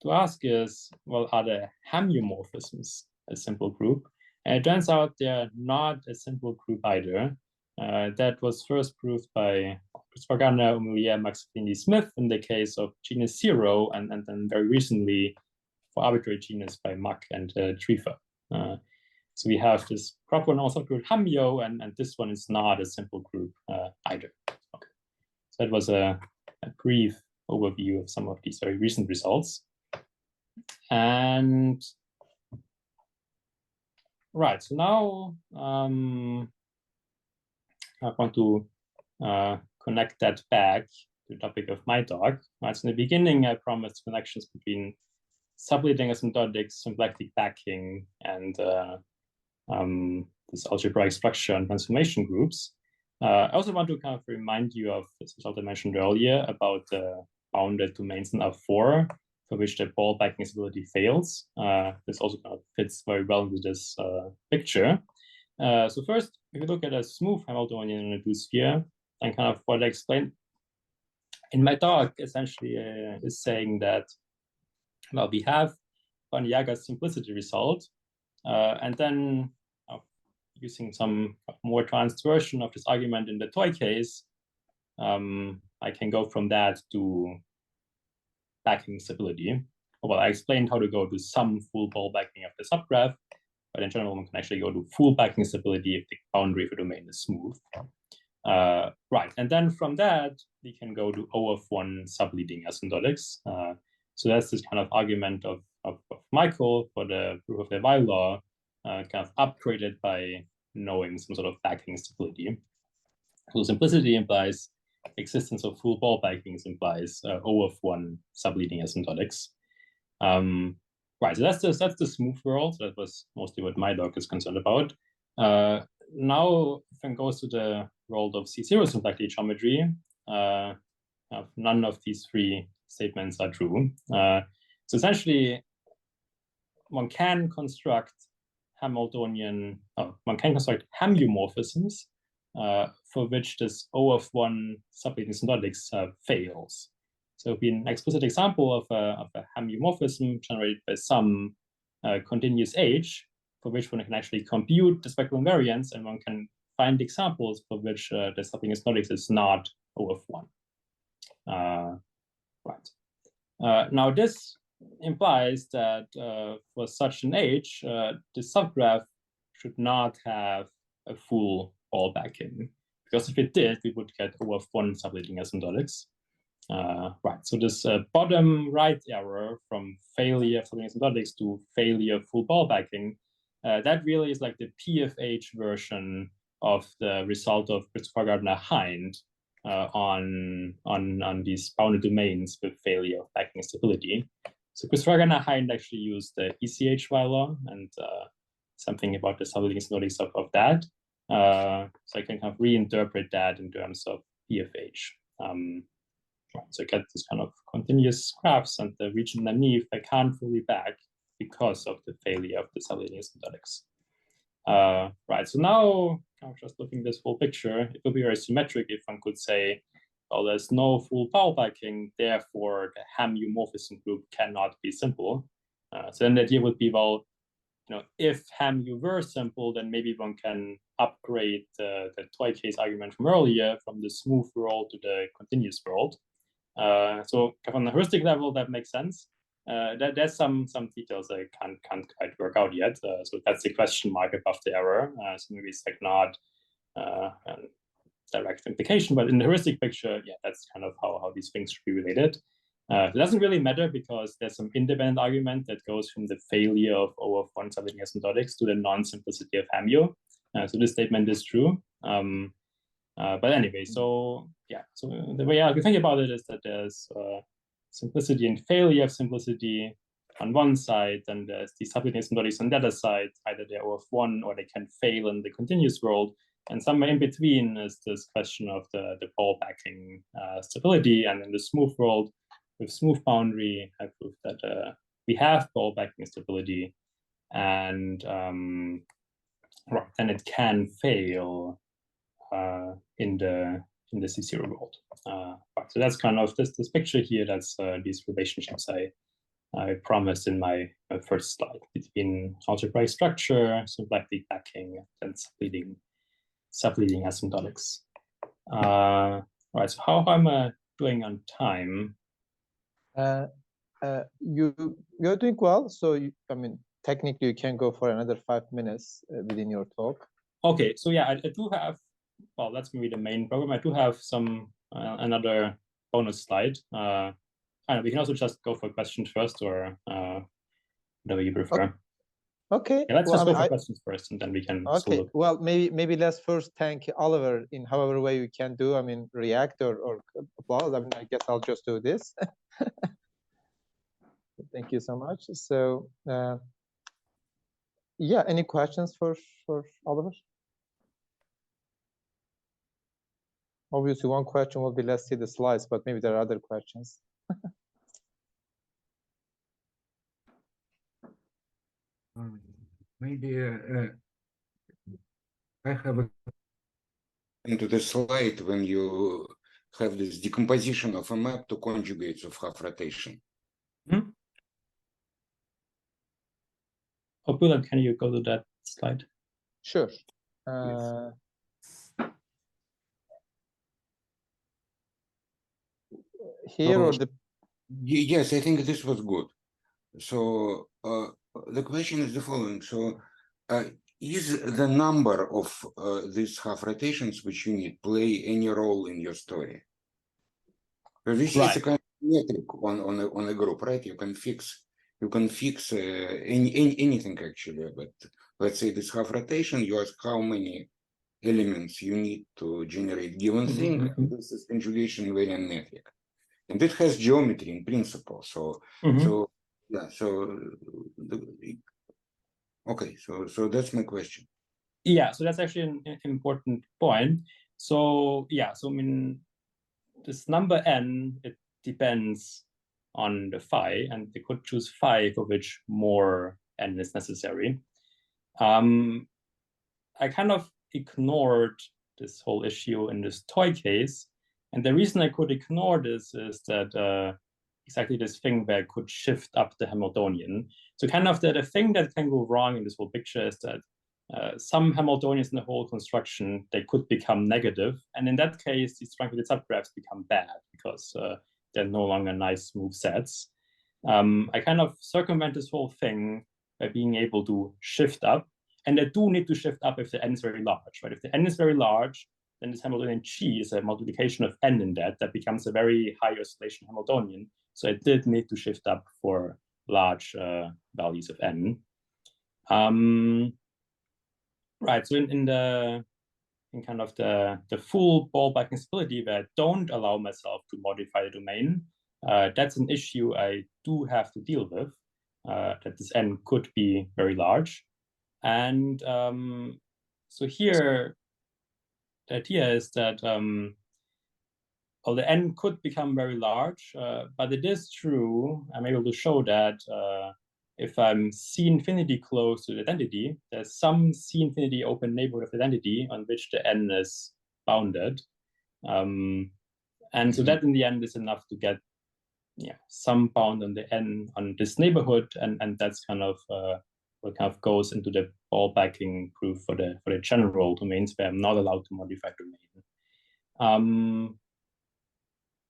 to ask is, well, are the homeomorphisms a simple group? And it turns out they're not a simple group either. That was first proved by Christopher Gardner, Omilier, Max Smith in the case of genus 0, and then very recently for arbitrary genus by Mack and Triefer. So we have this proper normal subgroup Hamio, and this one is not a simple group either. Okay. So that was a brief overview of some of these very recent results. And right, so now I want to connect that back to the topic of my talk. Right, so in the beginning, I promised connections between subleading asymptotics, symplectic backing, and this algebraic structure and transformation groups. I also want to kind of remind you of this result I mentioned earlier about the bounded domains in R4 for which the ball backing stability fails. This also kind of fits very well into this picture. So first, if you look at a smooth Hamiltonian in a two-sphere, and kind of what I explained in my talk essentially is saying that, well, we have Van Jager's simplicity result, and then using some more advanced version of this argument in the toy case, I can go from that to backing stability. Well, I explained how to go to some full ball backing of the subgraph, but in general, one can actually go to full backing stability if the boundary of the domain is smooth. Right, and then from that, we can go to O of 1 subleading asymptotics. So that's this kind of argument of Michael for the proof of the Weyl law, kind of upgraded by knowing some sort of backing stability. So simplicity implies existence of full ball backings implies O of 1 subleading asymptotics. Right, so that's the smooth world. That was mostly what my talk is concerned about. Now, if one goes to the world of C0 symplectic geometry, none of these three statements are true. So essentially, one can construct Hamiltonian, one can construct homeomorphisms for which this O of 1 subleading asymptotics fails. So So it would be an explicit example of a homeomorphism generated by some continuous H, for which one can actually compute the spectral invariants, and one can find examples for which the subleading asymptotics is not O of 1. Right. Now this implies that for such an H, the subgraph should not have a full ball backing, because if it did, we would get O of 1 subleading asymptotics. Right, so this bottom right error from failure of subleading asymptotics to failure of full ball backing, that really is like the PFH version of the result of Christopher Gardner-Hind on these bounded domains with failure of backing stability. So Christopher Gardner-Hind actually used the ECH Weyl law and something about the subleading asymptotics of that. So I can kind of reinterpret that in terms of PFH. So I get this kind of continuous graphs, and the region underneath I can't fully back because of the failure of the subleading asymptotics. Right, so now I'm just looking at this whole picture. It would be very symmetric if one could say, well, there's no full ball backing, therefore the homeomorphism group cannot be simple. So then the idea would be, well, if HAMU were simple, then maybe one can upgrade the toy case argument from earlier from the smooth world to the continuous world. So on the heuristic level, that makes sense. There's some details I can't quite work out yet. So that's the question mark above the error. So maybe it's like not direct implication, but in the heuristic picture, yeah, that's kind of how these things should be related. It doesn't really matter because there's some independent argument that goes from the failure of O of 1 subleading asymptotics to the non-simplicity of HAMU. So this statement is true. But anyway, so yeah, so the way I think about it is that there's simplicity and failure of simplicity on one side, and there's the subleading asymptotics on the other side. Either they're O of 1 or they can fail in the continuous world. And somewhere in between is this question of the ball backing stability. And in the smooth world, with smooth boundary, I proved that we have ball backing stability, and right, then it can fail in the C0 world. Right, so that's kind of this picture here. That's these relationships I promised in my first slide between algebraic structure, symplectic backing, and subleading asymptotics. Right, so how am I doing on time? You're doing well. So I mean, technically, you can go for another 5 minutes within your talk. Okay, so yeah, I do have. Well, that's maybe the main program. I do have some another bonus slide. I don't know, we can also just go for questions first, or whatever you prefer. Okay. Yeah, let's just go for questions first, and then we can. Okay. Well, maybe let's first thank Oliver in however way you can do. I mean, react or applause. I mean, I guess I'll just do this. Thank you so much. So, yeah, any questions for Oliver? Obviously, one question will be, let's see the slides, but maybe there are other questions. Maybe I have into the slide when you have this decomposition of a map to conjugates of half rotation. Mm-hmm. Oh, Bullet, can you go to that slide? Sure. Yes. Here or the... Yes, I think this was good. So the question is the following. So is the number of these half rotations which you need play any role in your story? So this is a kind of metric on a group, right? You can fix anything actually, but let's say this half rotation, you ask how many elements you need to generate given thing. And this is conjugation invariant metric, and it has geometry in principle. So so yeah, so okay, so that's my question. Yeah, so that's actually an important point. So yeah, so I mean, this number n, it depends on the phi, and they could choose phi for which more n is necessary. I kind of ignored this whole issue in this toy case, And the reason I could ignore this is that exactly this thing where I could shift up the Hamiltonian. So kind of the thing that can go wrong in this whole picture is that some Hamiltonians in the whole construction, they could become negative. And in that case, these truncated subgraphs become bad because they're no longer nice smooth sets. I kind of circumvent this whole thing by being able to shift up. And I do need to shift up if the n is very large, right? If the n is very large, then this Hamiltonian G is a multiplication of n in that becomes a very high oscillation Hamiltonian. So I did need to shift up for large values of n. Right, so in kind of the full ball backing stability where I don't allow myself to modify the domain, that's an issue I do have to deal with, that this n could be very large. And so here, the idea is that well, the n could become very large, but it is true, I'm able to show that if I'm C infinity close to the identity, there's some C infinity open neighborhood of the identity on which the n is bounded. And so that in the end is enough to get some bound on the n on this neighborhood, and that's kind of what kind of goes into the ball backing proof for the general domains where I'm not allowed to modify domain.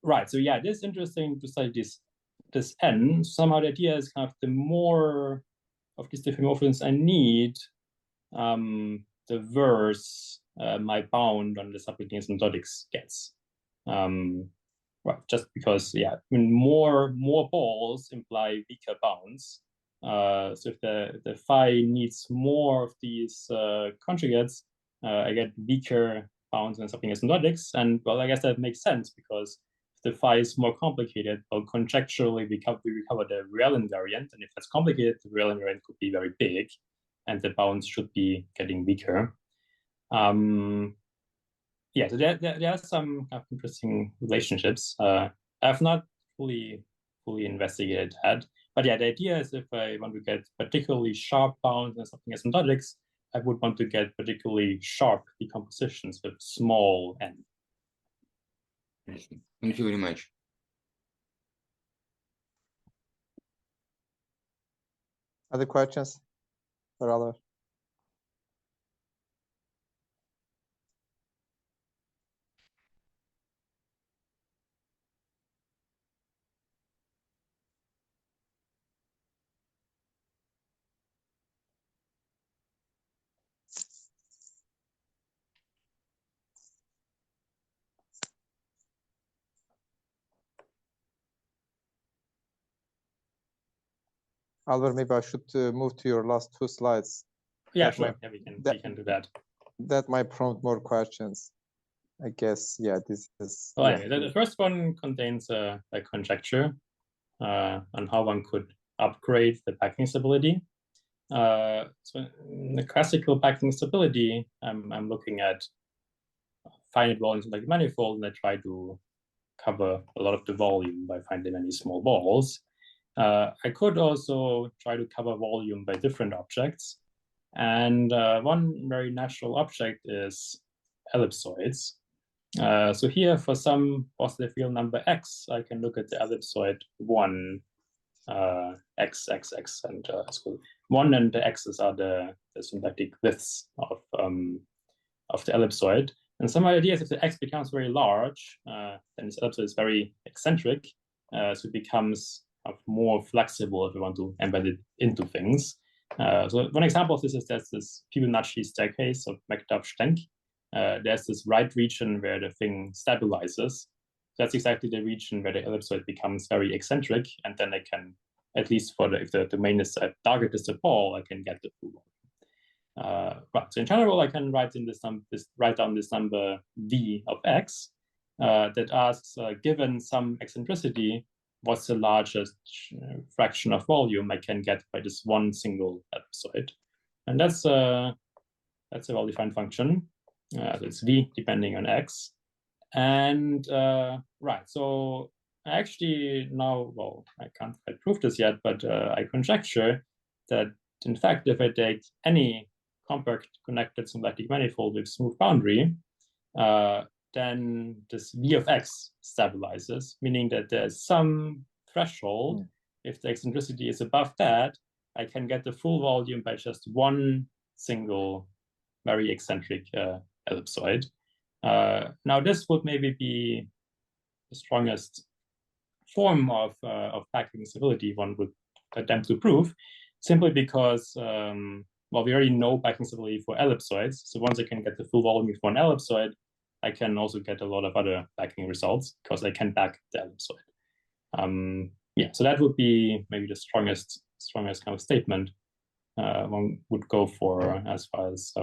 Right, so yeah, it is interesting to study this n. Somehow the idea is kind of the more of these diffeomorphisms I need, the worse my bound on the subleading asymptotics gets. Right, just because, yeah, I mean, more balls imply weaker bounds. So if the phi needs more of these conjugates, I get weaker bounds in subleading asymptotics. And well, I guess that makes sense because the phi is more complicated, well, conjecturally we recover the Weyl invariant, and if that's complicated, the Weyl invariant could be very big, and the bounds should be getting weaker. Yeah, so there are some kind of interesting relationships. I have not fully investigated that, but yeah, the idea is if I want to get particularly sharp bounds in subleading asymptotics, I would want to get particularly sharp decompositions with small n. Thank you very much. Other questions for Oliver? Oliver, maybe I should move to your last two slides. Yeah, That sure. might- Yeah, we can do that. That might prompt more questions. I guess, yeah, this is. Well, yeah. anyway, the first one contains a conjecture on how one could upgrade the packing stability. So in the classical packing stability, I'm looking at finite volumes like manifold, and I try to cover a lot of the volume by finding many small balls. I could also try to cover volume by different objects. And one very natural object is ellipsoids. So here, for some positive real number x, I can look at the ellipsoid 1, x, x, x, and so 1 and the x's are the symplectic widths of the ellipsoid. And some ideas, if the x becomes very large, then this ellipsoid is very eccentric, so it becomes more flexible if we want to embed it into things. So one example of this is there's this Fibonacci staircase of Magdav-Schlenk. There's this right region where the thing stabilizes. That's exactly the region where the ellipsoid becomes very eccentric, and then I can, at least if the domain is target is the ball, I can get the full volume. Right. So in general, I can write down this number v of x that asks, given some eccentricity, what's the largest fraction of volume I can get by this one single ellipsoid, and that's a well-defined function. So it's v depending on x, and right. So actually now, well, I can't quite prove this yet, but I conjecture that in fact, if I take any compact connected symplectic manifold with smooth boundary, then this v of x stabilizes, meaning that there's some threshold. If the eccentricity is above that, I can get the full volume by just one single very eccentric ellipsoid. Now, this would maybe be the strongest form of packing stability one would attempt to prove, simply because, well, we already know packing stability for ellipsoids. So once I can get the full volume with one ellipsoid, I can also get a lot of other packing results because I can back the ellipsoid. Yeah, so that would be maybe the strongest kind of statement one would go for as far as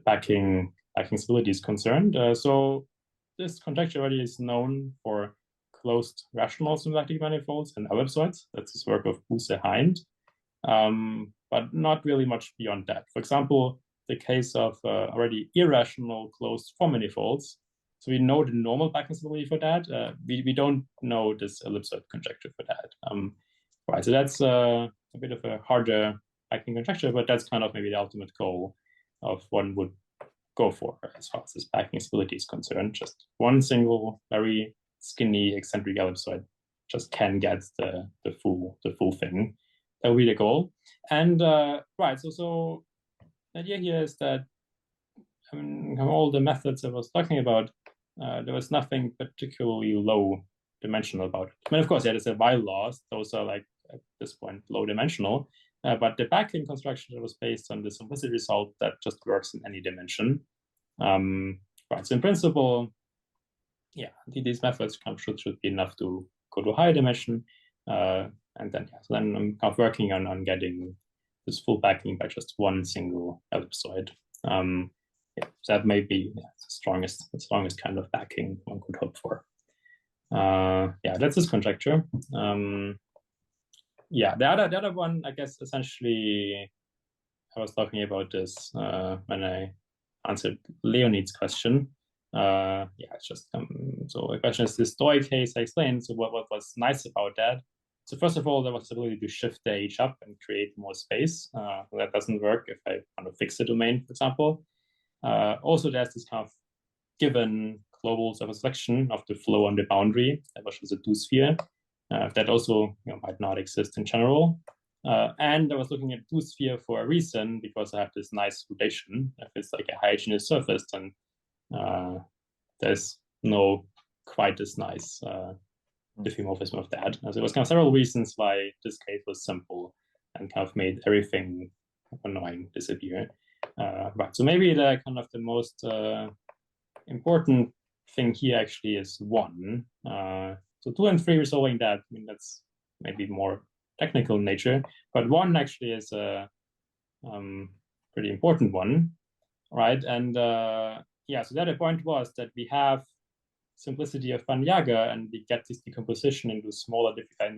backing stability is concerned. So this conjecture already is known for closed rational symplectic manifolds and ellipsoids. That's this work of Buse-Hind, but not really much beyond that. For example, the case of already irrational closed form manifolds. So we know the normal backing stability for that. We don't know this ellipsoid conjecture for that. Right, so that's a bit of a harder backing conjecture, but that's kind of maybe the ultimate goal of one would go for as far as this backing stability is concerned. Just one single very skinny eccentric ellipsoid just can get the full thing. That will be the goal. And right, so the idea here is that I mean, all the methods I was talking about, there was nothing particularly low dimensional about it. I mean, of course, yeah, there's a Weyl law. Those are like at this point low dimensional. But the backing construction that was based on the simplicity result that just works in any dimension. Right. So in principle, yeah, these methods should be enough to go to a higher dimension. And then yeah, so then I'm kind of working on getting this full backing by just one single ellipsoid. Yeah, so that may be the strongest kind of backing one could hope for. Yeah, that's this conjecture. Yeah, the other one, I guess, essentially, I was talking about this when I answered Leonid's question. Yeah, it's just so the question is the Stoic case I explained. So what was nice about that? So first of all, there was the ability to shift the H up and create more space. That doesn't work if I want to fix the domain, for example. Also, there's this kind of given global selection of the flow on the boundary, which is a two-sphere. That also might not exist in general. And I was looking at two-sphere for a reason, because I have this nice rotation. If it's like a homogeneous surface, then there's no quite as nice diffeomorphism of that. So there was kind of several reasons why this case was simple and kind of made everything annoying disappear. Right. So maybe the kind of the most important thing here actually is 1. So 2 and 3 resolving that, I mean, that's maybe more technical in nature, but 1 actually is a pretty important one, right? And yeah, so the other point was that we have simplicity of Van Jager, and we get this decomposition into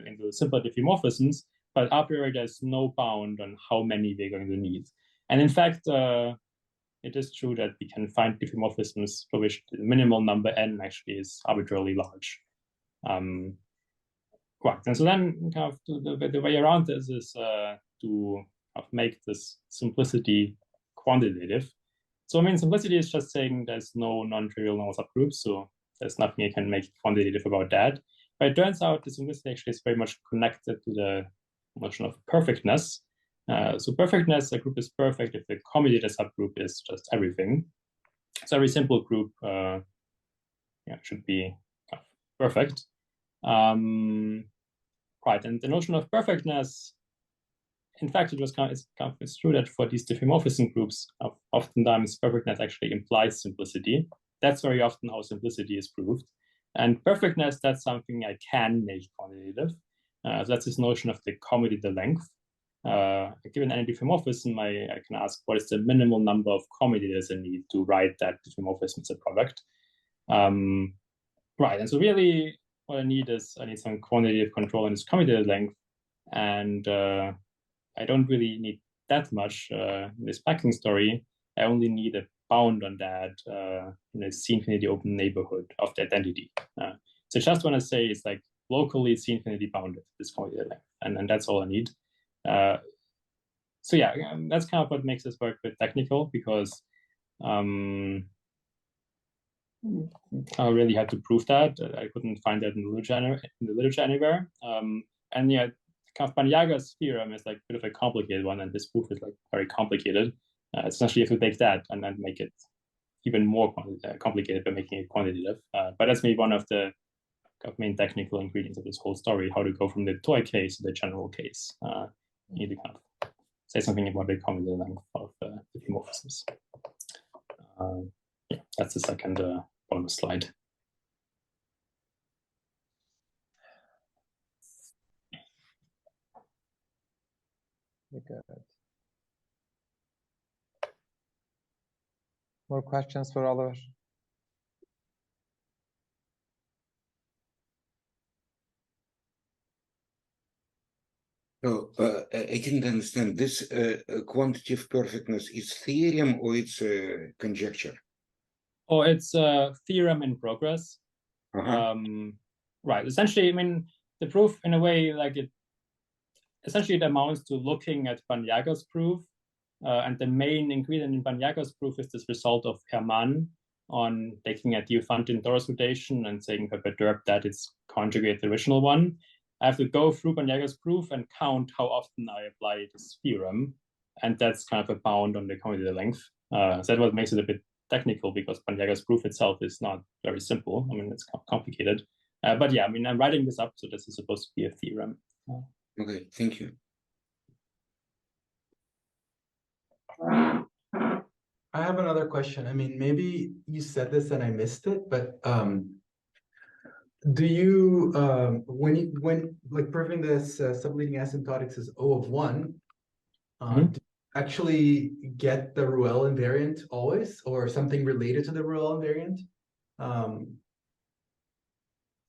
into simpler diffeomorphisms, but a priori there's no bound on how many we're going to need. And in fact, it is true that we can find diffeomorphisms for which the minimal number n actually is arbitrarily large. Right, and so then kind of the way around this is to make this simplicity quantitative. So I mean, simplicity is just saying there's no non-trivial normal subgroups, so there's nothing I can make quantitative about that. But it turns out the simplicity actually is very much connected to the notion of perfectness. So perfectness, a group is perfect if the commutator subgroup is just everything. So every simple group should be perfect. Right, and the notion of perfectness, in fact, it's true that for these diffeomorphism groups, oftentimes perfectness actually implies simplicity. That's very often how simplicity is proved. And perfectness, that's something I can make quantitative. So that's this notion of the commutator length. Given any diffeomorphism, I can ask what is the minimal number of commutators I need to write that diffeomorphism as a product. Right, and so really what I need some quantitative control in this commutator length, and I don't really need that much in this packing story. I only need a bound on that in a C-infinity open neighborhood of the identity. So just want to say it's like locally C-infinity bounded, this commutator length, and that's all I need. So yeah, that's kind of what makes this work a bit technical, because I really had to prove that. I couldn't find that in the literature anywhere. And yeah, kind of Banyaga's theorem is like a bit of a complicated one, and this proof is like very complicated. Essentially, if you take that and then make it even more complicated by making it quantitative. But that's maybe one of the main technical ingredients of this whole story: how to go from the toy case to the general case. You need to kind of say something about the cumulative length of diffeomorphisms. Yeah, that's the second bonus slide. Good. More questions for Oliver? So I didn't understand this quantitative perfectness is theorem or it's conjecture? Oh, it's a theorem in progress. Uh-huh. Right. Essentially, I mean, the proof in a way, like it amounts to looking at Banyaga's proof. And the main ingredient in Banyaga's proof is this result of Hermann on taking a Diophantine torus rotation and saying, if I perturb that, it's conjugate the original one. I have to go through Banyaga's proof and count how often I apply this theorem. And that's kind of a bound on the commutative length. So that's what makes it a bit technical, because Banyaga's proof itself is not very simple. I mean, it's complicated. But yeah, I mean, I'm writing this up, so this is supposed to be a theorem. Okay, thank you. I have another question. I mean, maybe you said this and I missed it, but do you when like proving this subleading asymptotics is O of 1, do you actually get the Weyl invariant always, or something related to the Weyl invariant?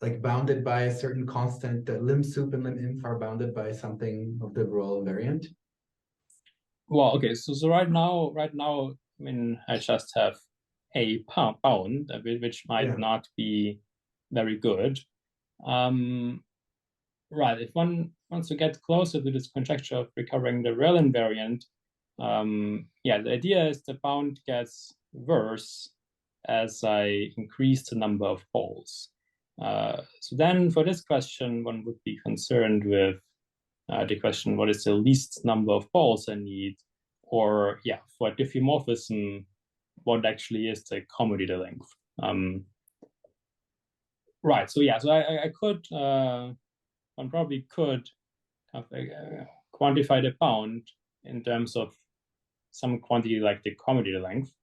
Like bounded by a certain constant, that lim sup and lim inf are bounded by something of the Weyl invariant? Well, okay, so right now, I mean, I just have a bound, which might not be very good. Right, if one wants to get closer to this conjecture of recovering the Weyl invariant, yeah, the idea is the bound gets worse as I increase the number of poles. So then for this question, one would be concerned with the question, what is the least number of poles I need? Or yeah, for diffeomorphism, what actually is the commutative length? Right, so yeah, so I could, one probably could quantify the bound in terms of some quantity like the commutative length.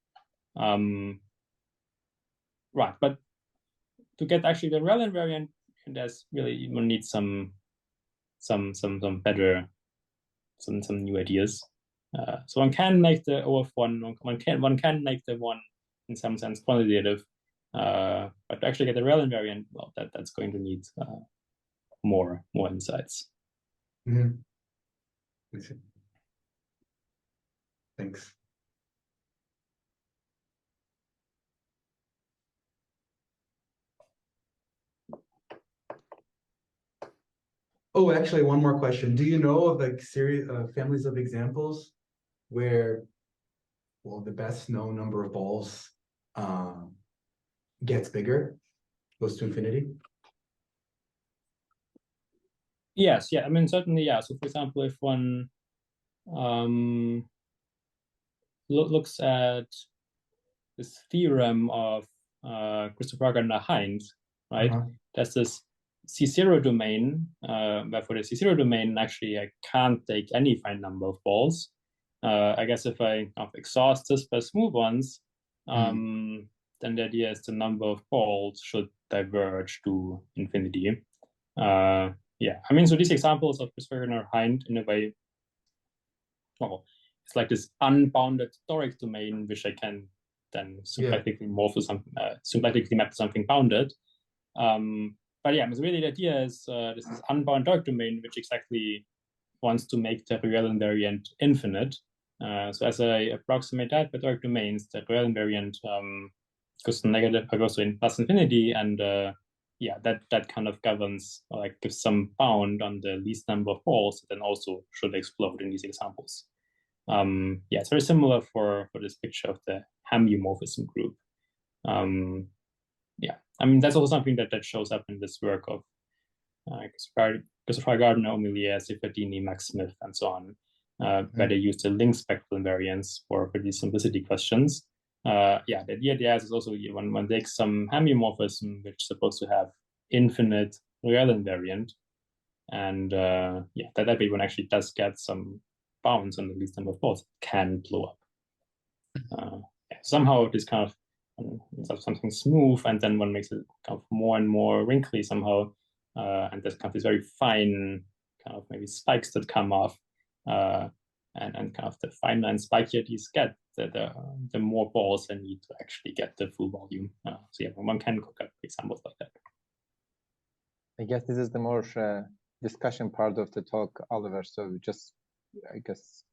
Right, but to get actually the Weyl invariant, there's really, you will need some better, some new ideas. So one can make the O of 1, one can make the 1 in some sense quantitative, but to actually get the Weyl invariant, well, that's going to need more insights. Mm-hmm. Thanks. Oh, actually, one more question. Do you know of like families of examples where, well, the best known number of balls gets bigger, goes to infinity? Yes, yeah, I mean, certainly, yeah. So for example, if one looks at this theorem of Christopher Gardner-Hines, right? There's this C0 domain, where for the C0 domain, actually, I can't take any finite number of balls. I guess if I exhaust this by smooth ones, then the idea is the number of balls should diverge to infinity. Yeah, I mean, so these examples of Christopher Gardner-Hines, in a way, well, it's like this unbounded toric domain, which I can then symplectically morph to some, symplectically map to something bounded. But yeah, so really the idea is this is unbound toric domain, which exactly wants to make the Weyl invariant infinite. So as I approximate that by toric domains, the Weyl invariant goes to negative, goes to plus infinity, and yeah, that kind of governs, like gives some bound on the least number of poles, that then also should explode in these examples. Yeah, it's very similar for this picture of the homeomorphism group. yeah, I mean, that's also something that shows up in this work of Christopher Gardner, Omilia, Sifardini, Max Smith, and so on, where they use the link spectral invariants for these simplicity questions. Yeah, the idea there is also when one takes some homeomorphism, which is supposed to have infinite real invariant, and yeah, that way one actually does get some bounds on the least number of poles can blow up. Yeah, somehow this kind of something smooth, and then one makes it kind of more and more wrinkly somehow, and there's kind of these very fine kind of maybe spikes that come off, and kind of the finer and spikier these get, the more balls they need to actually get the full volume. So yeah, one can cook up examples like that. I guess this is the more discussion part of the talk, Oliver. So just, I guess,